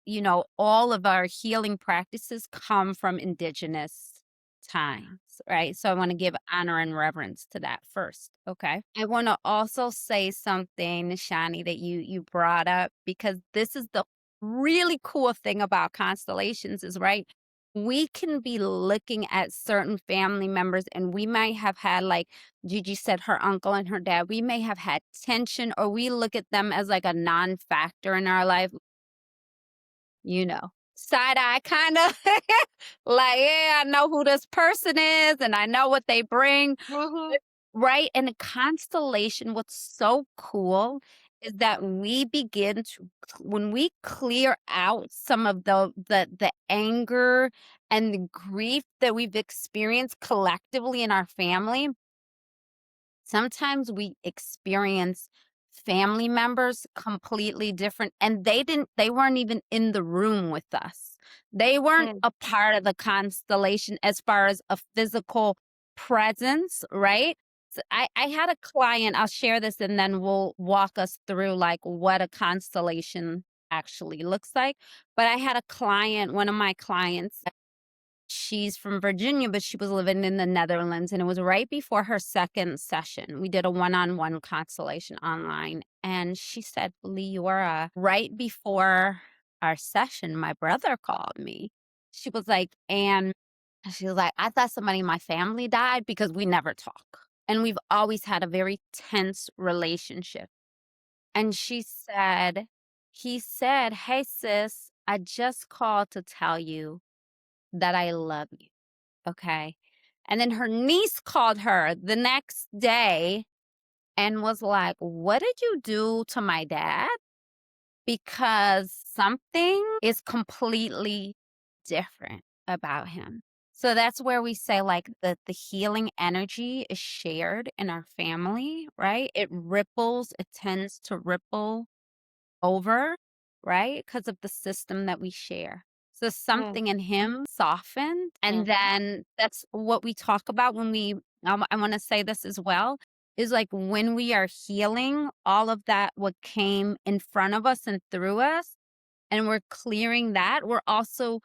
all of our healing practices come from indigenous times, right? So I want to give honor and reverence to that first. Okay. I want to also say something, Nishani, that you brought up, because this is the really cool thing about constellations is, right, we can be looking at certain family members and we might have had, like Gigi said, her uncle and her dad, we may have had tension, or we look at them as like a non-factor in our life, side eye kind of like, yeah, I know who this person is and I know what they bring. mhm, Right? And a constellation, what's so cool is that we begin to when we clear out some of the anger and the grief that we've experienced collectively in our family, sometimes we experience family members completely different, and they weren't even in the room with us. They weren't mm, a part of the constellation as far as a physical presence, right? So I had a client, I'll share this and then we'll walk us through like what a constellation actually looks like. But I had a client, one of my clients, she's from Virginia, but she was living in the Netherlands, and it was right before her second session. We did a one-on-one constellation online, and she said, Leora, right before our session, my brother called me. She was like, and she was like, I thought somebody in my family died because we never talk. And we've always had a very tense relationship. And he said, hey, sis, I just called to tell you that I love you. Okay. And then her niece called her the next day and was like, what did you do to my dad? Because something is completely different about him. So that's where we say like the healing energy is shared in our family, right? It ripples, it tends to ripple over, right? Because of the system that we share. So mm, something in him softened. And then that's what we talk about when I want to say this as well, is like when we are healing all of that, what came in front of us and through us, and we're clearing that, we're also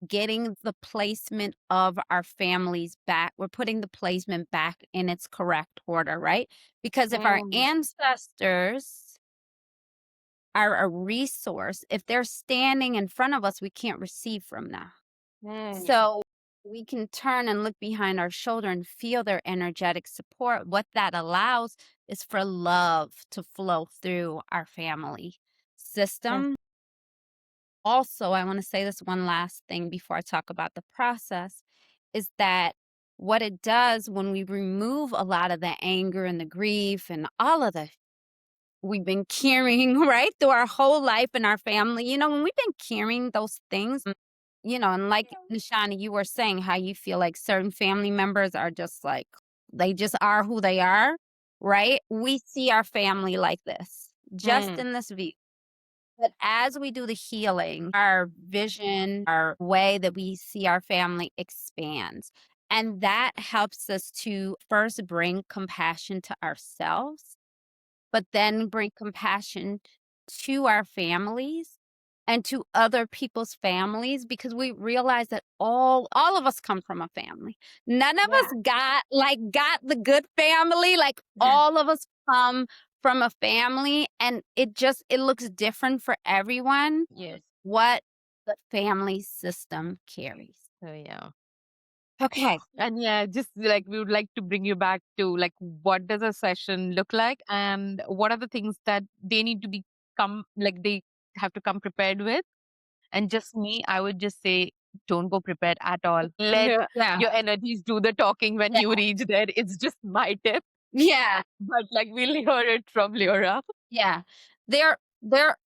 getting the placement of our families back. We're putting the placement back in its correct order, right? Because if our ancestors are a resource, if they're standing in front of us, we can't receive from them. So we can turn and look behind our shoulder and feel their energetic support. What that allows is for love to flow through our family system. Also, I want to say this one last thing before I talk about the process is that what it does when we remove a lot of the anger and the grief and all of the we've been carrying, right, through our whole life and our family, when we've been carrying those things, and like Nishani, you were saying how you feel like certain family members are just like, they just are who they are, right? We see our family like this, just in this view. But as we do the healing, our vision, our way that we see our family expands. And that helps us to first bring compassion to ourselves, but then bring compassion to our families and to other people's families, because we realize that all of us come from a family. None of us got the good family. Like all of us come from a family, and it looks different for everyone. Yes. What the family system carries. So yeah. Okay. And yeah, just like we would like to bring you back to like what does a session look like and what are the things that they need to be they have to come prepared with. And just me, I would just say don't go prepared at all. Let Yeah. your energies do the talking when you reach there. It's just my tip. Yeah. But like we'll hear it from Leora. Yeah. They're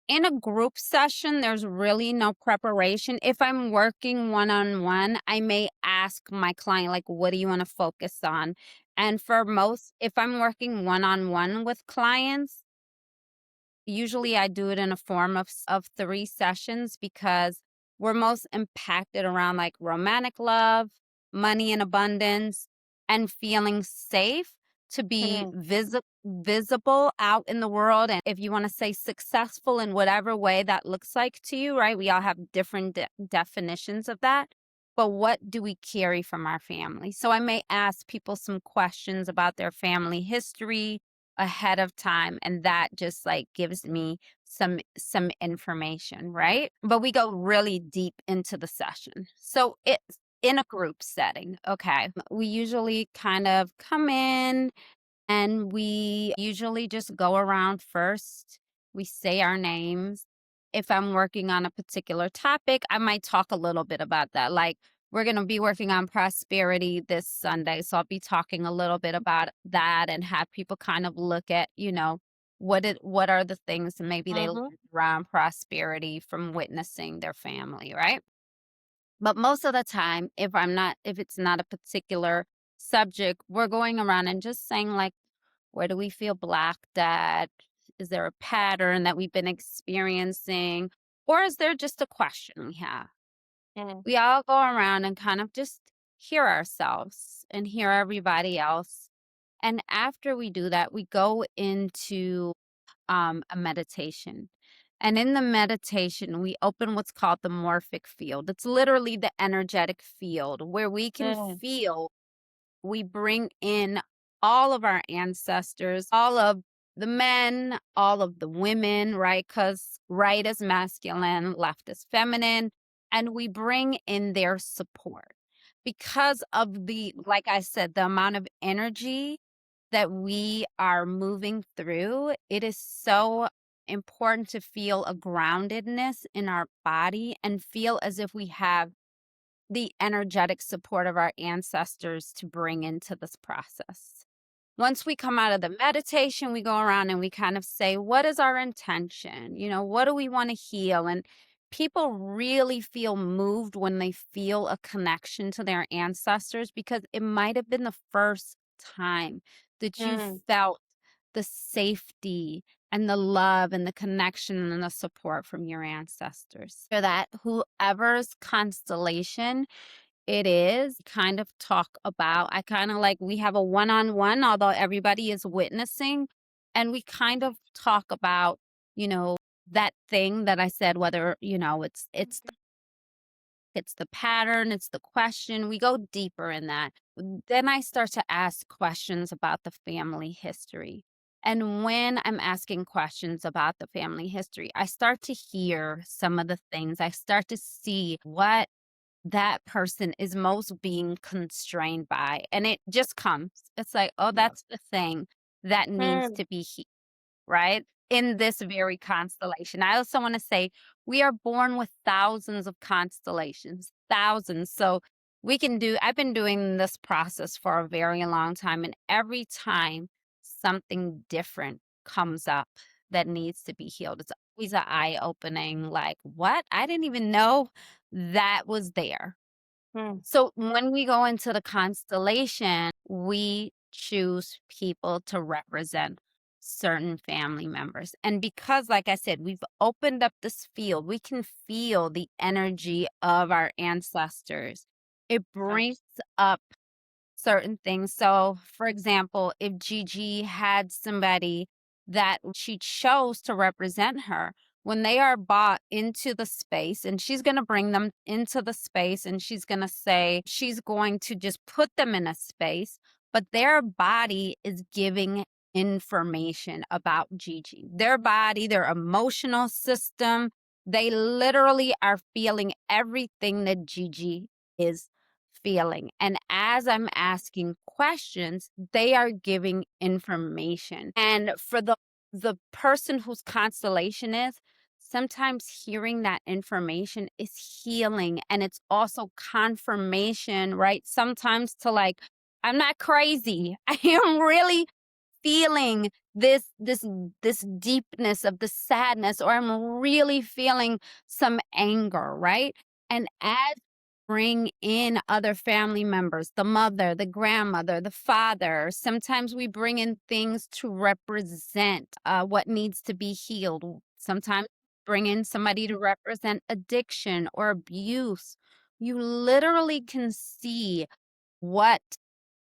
in a group session, there's really no preparation. If I'm working one-on-one, I may ask my client, like, what do you want to focus on? And if I'm working one-on-one with clients, usually I do it in a form of 3 sessions, because we're most impacted around like romantic love, money and abundance, and feeling safe to be visible out in the world. And if you want to say successful in whatever way that looks like to you, right? We all have different definitions of that. But what do we carry from our family? So I may ask people some questions about their family history ahead of time, and that just like gives me some information, right? But we go really deep into the session. So it's in a group setting. Okay, we usually kind of come in and we usually just go around first. We say our names. If I'm working on a particular topic, I might talk a little bit about that. Like, we're going to be working on prosperity this Sunday. So I'll be talking a little bit about that and have people kind of look at, what are the things that maybe they learned around prosperity from witnessing their family, right? But most of the time, if it's not a particular subject, we're going around and just saying like, where do we feel blocked at? Is there a pattern that we've been experiencing? Or is there just a question we have? We all go around and kind of just hear ourselves and hear everybody else. And after we do that, we go into a meditation. And in the meditation, we open what's called the morphic field. It's literally the energetic field where we can feel, we bring in all of our ancestors, all of the men, all of the women, right? Because right is masculine, left is feminine. And we bring in their support because of like I said, the amount of energy that we are moving through. It is so important to feel a groundedness in our body and feel as if we have the energetic support of our ancestors to bring into this process. Once we come out of the meditation, we go around and we kind of say, what is our intention? What do we want to heal? And people really feel moved when they feel a connection to their ancestors, because it might have been the first time that you felt the safety and the love and the connection and the support from your ancestors. So that whoever's constellation it is, kind of talk about, I kind of like, we have a one-on-one, although everybody is witnessing, and we kind of talk about, that thing that I said, whether, it's it's the pattern, it's the question. We go deeper in that. Then I start to ask questions about the family history. And when I'm asking questions about the family history, I start to hear some of the things. I start to see what that person is most being constrained by. And it just comes. It's like, oh, that's the thing that needs to be healed, right? In this very constellation. I also want to say we are born with thousands of constellations, thousands. So I've been doing this process for a very long time. And every time something different comes up that needs to be healed, it's always an eye opening, like, what? I didn't even know that was there. So when we go into the constellation, we choose people to represent certain family members. And because, like I said, we've opened up this field, we can feel the energy of our ancestors. It brings up certain things. So, for example, if Gigi had somebody that she chose to represent her, when they are brought into the space, and she's going to bring them into the space, and she's going to say, she's going to just put them in a space, but their body is giving information about Gigi. Their body, their emotional system, they literally are feeling everything that Gigi is feeling. And as I'm asking questions, they are giving information. And for the person whose constellation is, sometimes hearing that information is healing, and it's also confirmation, right? Sometimes to like, I'm not crazy. I am really feeling this deepness of the sadness, or I'm really feeling some anger, right? And as bring in other family members, the mother, the grandmother, the father. Sometimes we bring in things to represent what needs to be healed. Sometimes bring in somebody to represent addiction or abuse. You literally can see what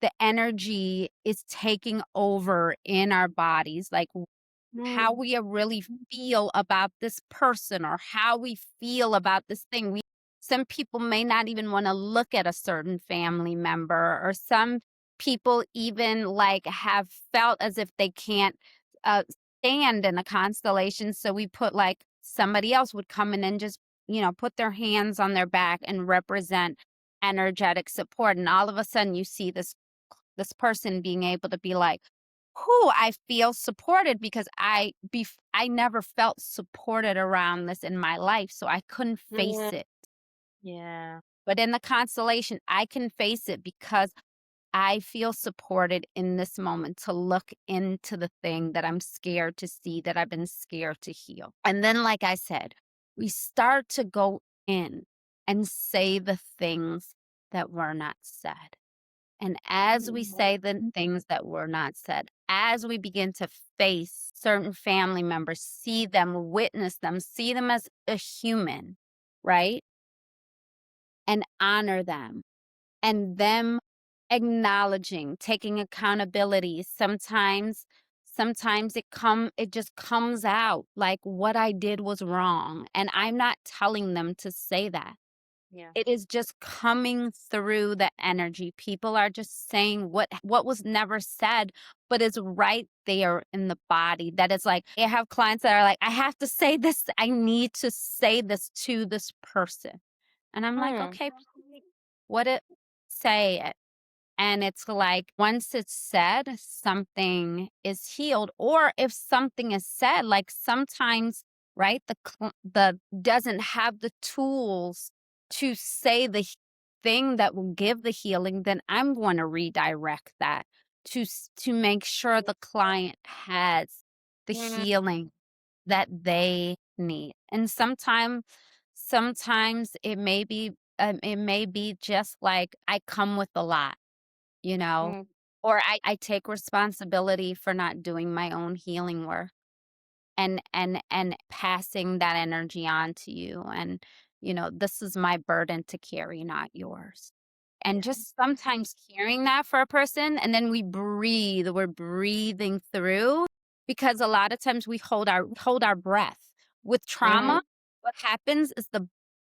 the energy is taking over in our bodies, like how we really feel about this person or how we feel about this thing. Some people may not even want to look at a certain family member, or some people even like have felt as if they can't uh, stand in a constellation. So we put like somebody else would come in and just, put their hands on their back and represent energetic support. And all of a sudden you see this person being able to be like, who I feel supported, because I never felt supported around this in my life, so I couldn't face it. Yeah. But in the constellation, I can face it because I feel supported in this moment to look into the thing that I'm scared to see, that I've been scared to heal. And then, like I said, we start to go in and say the things that were not said. And as we say the things that were not said, as we begin to face certain family members, see them, witness them, see them as a human, right? And honor them, and them acknowledging, taking accountability. Sometimes it just comes out like what I did was wrong. And I'm not telling them to say that. Yeah. It is just coming through the energy. People are just saying what was never said, but is right there in the body. That is like, I have clients that are like, I have to say this. I need to say this to this person. And I'm like, okay, what it say it. And it's like, once it's said, something is healed. Or if something is said, like sometimes, right, the doesn't have the tools to say the thing that will give the healing, then I'm going to redirect that to make sure the client has the healing that they need. And sometimes it may be just like I come with a lot, or I take responsibility for not doing my own healing work, and passing that energy on to you. And this is my burden to carry, not yours. And just sometimes hearing that for a person, and then we're breathing through, because a lot of times we hold our breath with trauma. What happens is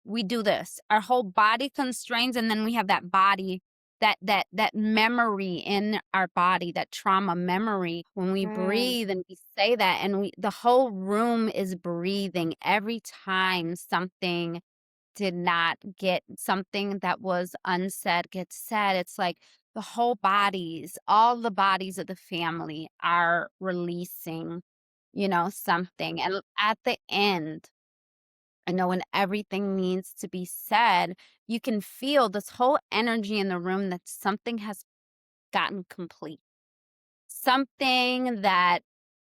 we do this. Our whole body constrains, and then we have that body, that memory in our body, that trauma memory. When we breathe and we say that, and the whole room is breathing every time something did not get something that was unsaid gets said. It's like the whole bodies, all the bodies of the family are releasing, something. And at the end, I know when everything needs to be said, you can feel this whole energy in the room that something has gotten complete. Something that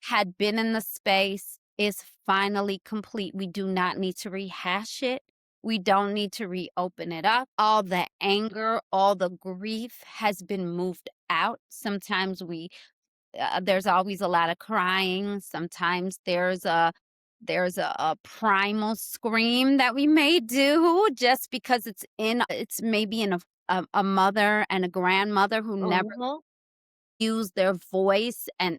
had been in the space is finally complete. We do not need to rehash it. We don't need to reopen it up. All the anger, all the grief has been moved out. Sometimes there's always a lot of crying. Sometimes there's a primal scream that we may do just because it's maybe in a mother and a grandmother who never use their voice and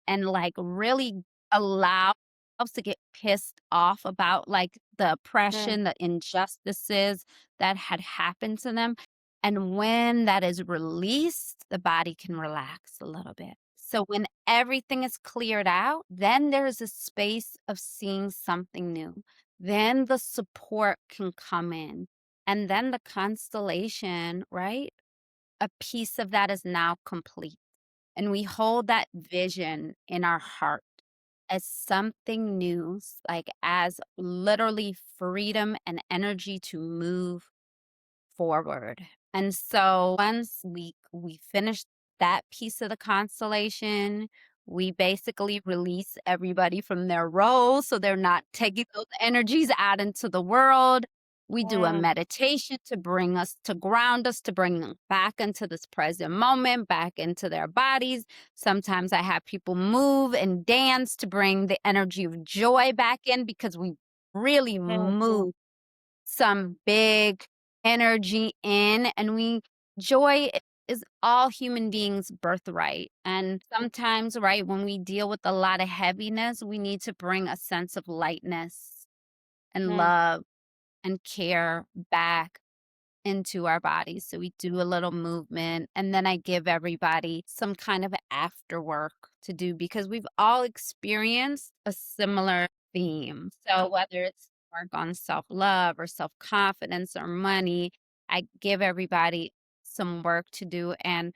like really allow themselves to get pissed off about like the oppression, the injustices that had happened to them. And when that is released, the body can relax a little bit. So when everything is cleared out, then there's a space of seeing something new. Then the support can come in. And then the constellation, right? A piece of that is now complete. And we hold that vision in our heart as something new, like as literally freedom and energy to move forward. And so once we finish that piece of the constellation, we basically release everybody from their roles so they're not taking those energies out into the world. We do a meditation to bring us, to ground us, to bring them back into this present moment, back into their bodies. Sometimes I have people move and dance to bring the energy of joy back in because we really move some big energy in, and joy is all human beings' birthright. And sometimes, right, when we deal with a lot of heaviness, we need to bring a sense of lightness and love and care back into our bodies. So we do a little movement, and then I give everybody some kind of after work to do because we've all experienced a similar theme. So whether it's work on self-love or self-confidence or money, I give everybody some work to do, and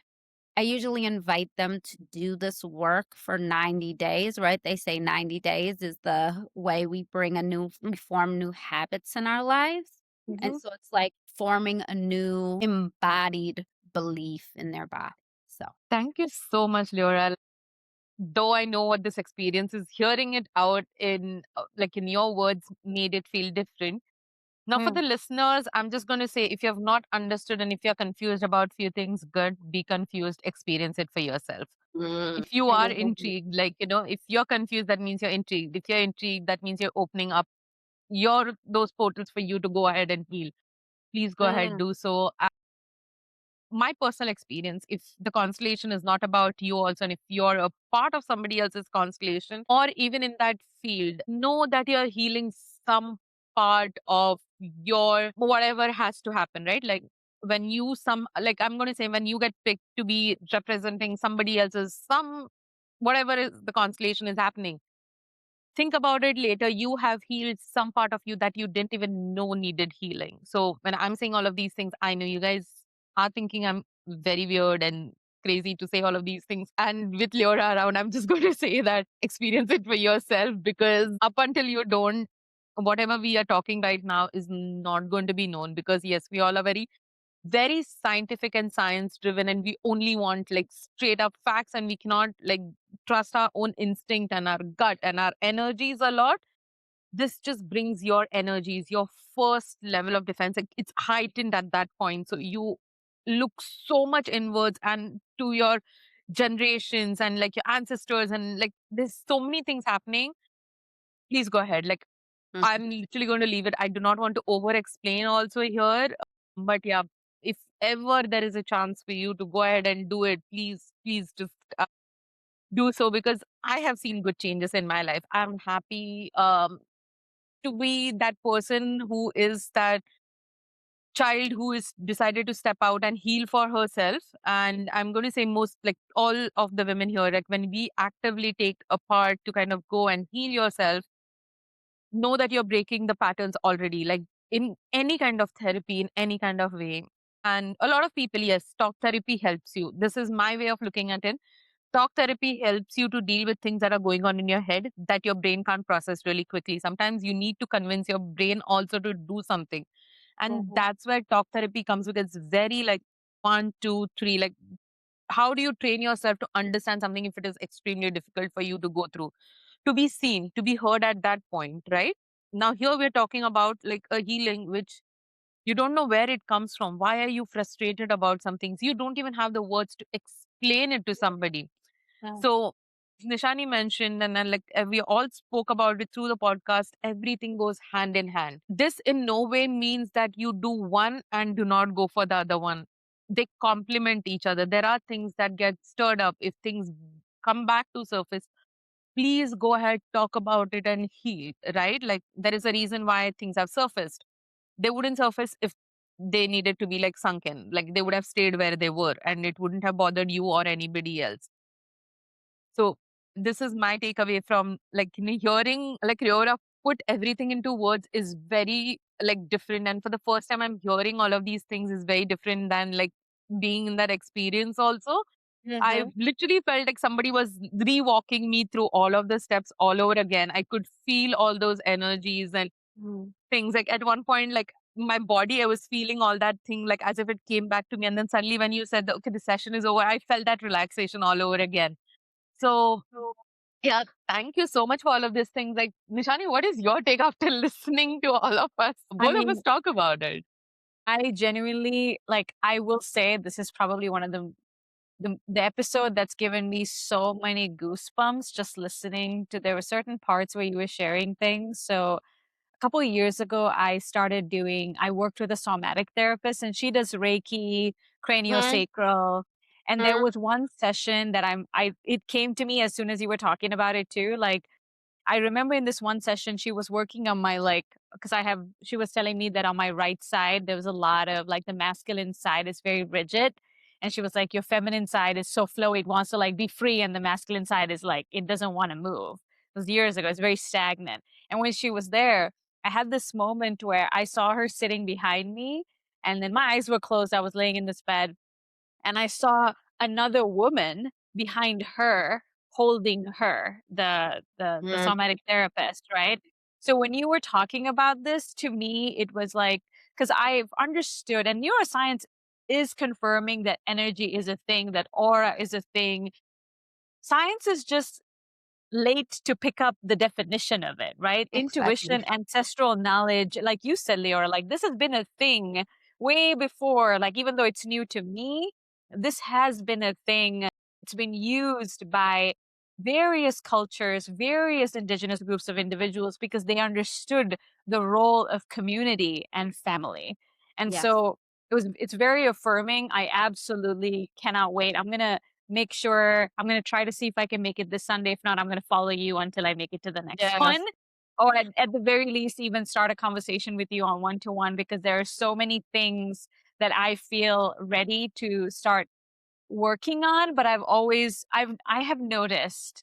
I usually invite them to do this work for 90 days, right? They say 90 days is the way we form new habits in our lives. And so it's like forming a new embodied belief in their body. So, Thank you so much, Leora. Though I know what this experience is, hearing it out in like in your words made it feel different. Now, for the listeners, I'm just going to say if you have not understood and if you're confused about few things, good, be confused, experience it for yourself. If you are intrigued, like, if you're confused, that means you're intrigued. If you're intrigued, that means you're opening up those portals for you to go ahead and heal. Please go ahead, do so. My personal experience, if the constellation is not about you also, and if you're a part of somebody else's constellation or even in that field, know that you're healing some part of your whatever has to happen, right? Like when I'm going to say when you get picked to be representing somebody else's, whatever is the constellation is happening, think about it later. You have healed some part of you that you didn't even know needed healing. So when I'm saying all of these things, I know you guys are thinking I'm very weird and crazy to say all of these things. And with Leora around, I'm just going to say that experience it for yourself, because up until you don't, whatever we are talking right now is not going to be known, because yes, we all are very scientific and science driven, and we only want like straight up facts, and we cannot like trust our own instinct and our gut and our energies a lot. This just brings your energies, your first level of defense, like, it's heightened at that point, so you look so much inwards and to your generations and like your ancestors, and like there's so many things happening. Please go ahead, like I'm literally going to leave it. I do not want to over explain also here. But yeah, if ever there is a chance for you to go ahead and do it, please just do so, because I have seen good changes in my life. I'm happy. to be that person who is that child who is decided to step out and heal for herself. And I'm going to say most, like all of the women here, like when we actively take a part to kind of go and heal yourself, know that you're breaking the patterns already, like in any kind of therapy, in any kind of way. And a lot of people, yes, talk therapy helps you. This is my way of looking at it. Talk therapy helps you to deal with things that are going on in your head that your brain can't process really quickly. Sometimes you need to convince your brain also to do something. And that's where talk therapy comes with. It's very like one, two, three. Like, how do you train yourself to understand something if it is extremely difficult for you to go through? To be seen, to be heard at that point, right? Now, here we're talking about like a healing which you don't know where it comes from. Why are you frustrated about some things? You don't even have the words to explain it to somebody. So Nishani mentioned, and then like we all spoke about it through the podcast, everything goes hand in hand. This in no way means that you do one and do not go for the other one. They complement each other. There are things that get stirred up. If things come back to surface, please go ahead, talk about it and heal, right? Like there is a reason why things have surfaced. They wouldn't surface if they needed to be like sunken. Like they would have stayed where they were and it wouldn't have bothered you or anybody else. So this is my takeaway from like hearing like Leora put everything into words is very like different. And for the first time I'm hearing all of these things is very different than like being in that experience also. I literally felt like somebody was re-walking me through all of the steps all over again. I could feel all those energies and things. Like at one point, like my body, I was feeling all that thing like as if it came back to me. And then suddenly when you said that, okay, the session is over, I felt that relaxation all over again. So yeah, thank you so much for all of these things. Like Nishani, what is your take after listening to all of us? I Both of us mean, talk about it. I genuinely like. I will say this is probably one of the episode that's given me so many goosebumps just listening to. There were certain parts where you were sharing things. So a couple of years ago, I worked with a somatic therapist and she does Reiki, craniosacral. And there was one session that it came to me as soon as you were talking about it too. Like, I remember in this one session, she was working on my like, because she was telling me that on my right side, there was a lot of like the masculine side is very rigid. And she was like, your feminine side is so flowy, it wants to like be free. And the masculine side is like, it doesn't want to move. It was years ago, it's very stagnant. And when she was there, I had this moment where I saw her sitting behind me and then my eyes were closed. I was laying in this bed and I saw another woman behind her holding her, the somatic therapist, right? So when you were talking about this to me, it was like because I've understood, and neuroscience is confirming that energy is a thing, that aura is a thing. Science is just late to pick up the definition of it, right? Exactly. Intuition, ancestral knowledge, like you said, Leora, like this has been a thing way before, like even though it's new to me, this has been a thing. It's been used by various cultures, various indigenous groups of individuals because they understood the role of community and family. And Yes. so it's very affirming. I absolutely cannot wait. I'm going to try to see if I can make it this Sunday. If not, I'm going to follow you until I make it to the next Yes. one. Or at the very least, even start a conversation with you on one to one because there are so many things that I feel ready to start working on. But I have noticed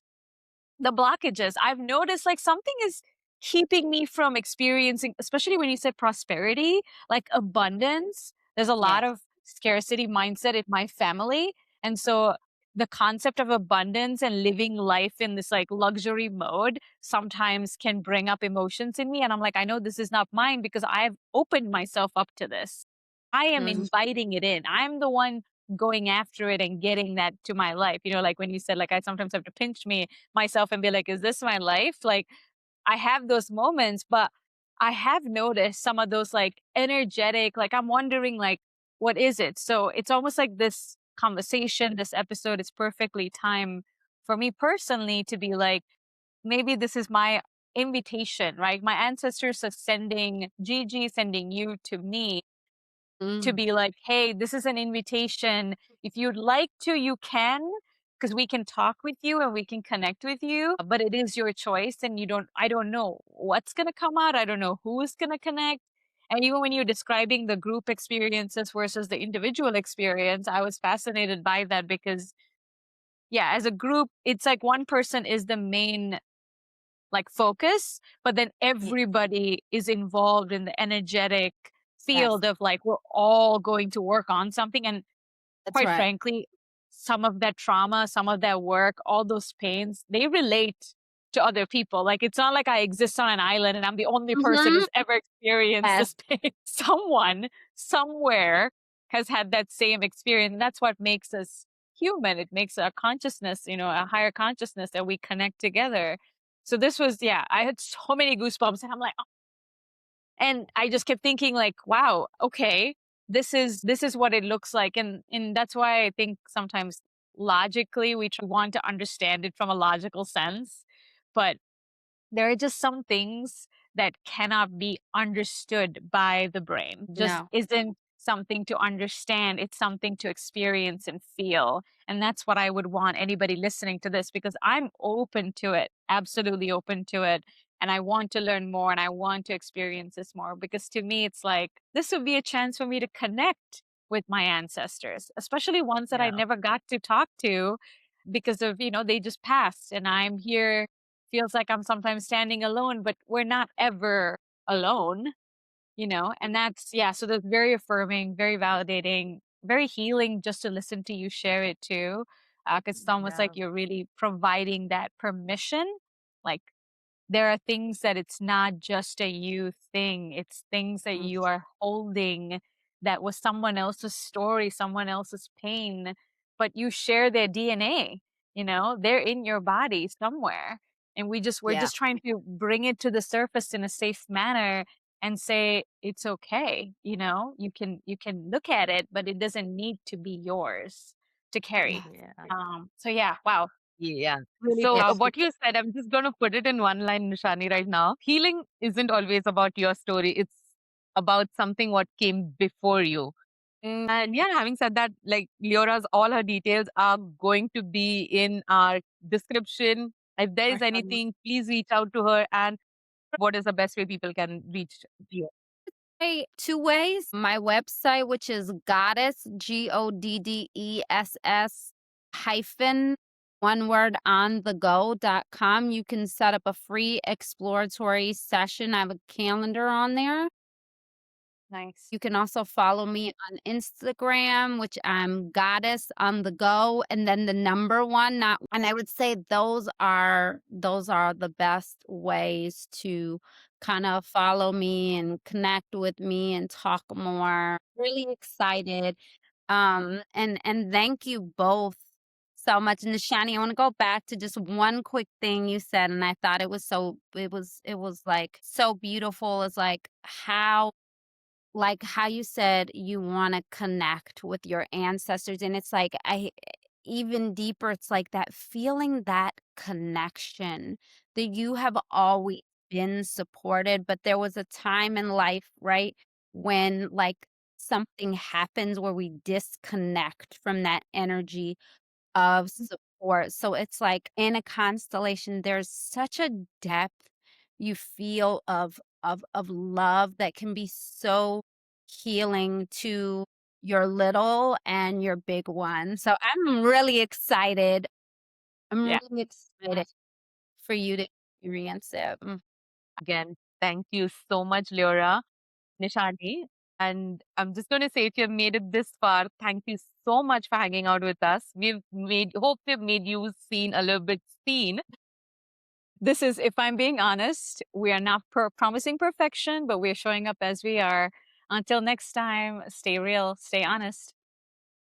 the blockages. I've noticed like something is keeping me from experiencing, especially when you said prosperity, like abundance. There's a lot Yes. of scarcity mindset in my family. And so the concept of abundance and living life in this like luxury mode sometimes can bring up emotions in me. And I'm like, I know this is not mine because I've opened myself up to this. I am Mhm. inviting it in. I'm the one going after it and getting that to my life. You know, like when you said, like, I sometimes have to pinch myself and be like, is this my life? Like, I have those moments, but I have noticed some of those like energetic, like, I'm wondering, like, what is it? So it's almost like this conversation, this episode is perfectly timed for me personally to be like, maybe this is my invitation, right? My ancestors are sending Gigi, sending you to me to Mm. be like, hey, this is an invitation. If you'd like to, you can. because we can talk with you and we can connect with you, but it is your choice. And I don't know what's going to come out. I don't know who's going to connect. And even when you're describing the group experiences versus the individual experience, I was fascinated by that because, yeah, as a group, it's like one person is the main like focus, but then Ye everybody is involved in the energetic yes, field of like, we're all going to work on something. And that's quite right. frankly, some of that trauma, some of that work, all those pains, they relate to other people. Like, it's not like I exist on an island and I'm the only person Mhm. who's ever experienced Yes. this pain. Someone somewhere has had that same experience. And that's what makes us human. It makes our consciousness, a higher consciousness that we connect together. So this was, yeah, I had so many goosebumps and I'm like, and I just kept thinking like, wow, okay, this is what it looks like. And that's why I think sometimes logically want to understand it from a logical sense. But there are just some things that cannot be understood by the brain. Just No. isn't something to understand. It's something to experience and feel. And that's what I would want anybody listening to this because I'm open to it, absolutely open to it. And I want to learn more and I want to experience this more because to me, it's like this would be a chance for me to connect with my ancestors, especially ones that I Yeah. never got to talk to because of, they just passed and I'm here. Feels like I'm sometimes standing alone, but we're not ever alone, and that's, yeah. So that's very affirming, very validating, very healing just to listen to you share it too. Cause it's almost Yeah. like you're really providing that permission. Like, there are things that it's not just a you thing. It's things that Mm, you are holding that was someone else's story, someone else's pain, but you share their DNA, they're in your body somewhere. And we're yeah. just trying to bring it to the surface in a safe manner and say it's okay, you can look at it, but it doesn't need to be yours to carry. Yeah. Yeah. So yeah, wow, Yeah. really So, It's powerful. what you said, I'm just going to put it in one line, Nishani, right now. Healing isn't always about your story, it's about something what came before you. And yeah, having said that, like Leora's, all her details are going to be in our description. If there is anything, please reach out to her. And what is the best way people can reach you? Hey, two ways. My website, which is goddess, GODDESS hyphen one word on the go.com. You can set up a free exploratory session. I have a calendar on there. Nice. You can also follow me on Instagram, which I'm goddess on the go, and then the number one. Not, and I would say those are the best ways to kind of follow me and connect with me and talk more. Really excited. And thank you both so much. Nishani, I want to go back to just one quick thing you said, and I thought it was like so beautiful. It's like how you said you want to connect with your ancestors, and it's like I even deeper, it's like that feeling, that connection, that you have always been supported, but there was a time in life, right, when like something happens where we disconnect from that energy of support. So it's like in a constellation, there's such a depth you feel of love that can be so healing to your little and your big one. So I'm really excited. I'm Yeah. really excited for you to experience it. Again, thank you so much, Leora, Nishani. And I'm just going to say, if you've made it this far, thank you so much for hanging out with us. Hope we've made you seen a little bit seen. This is, if I'm being honest, we are not promising perfection, but we're showing up as we are. Until next time, stay real, stay honest.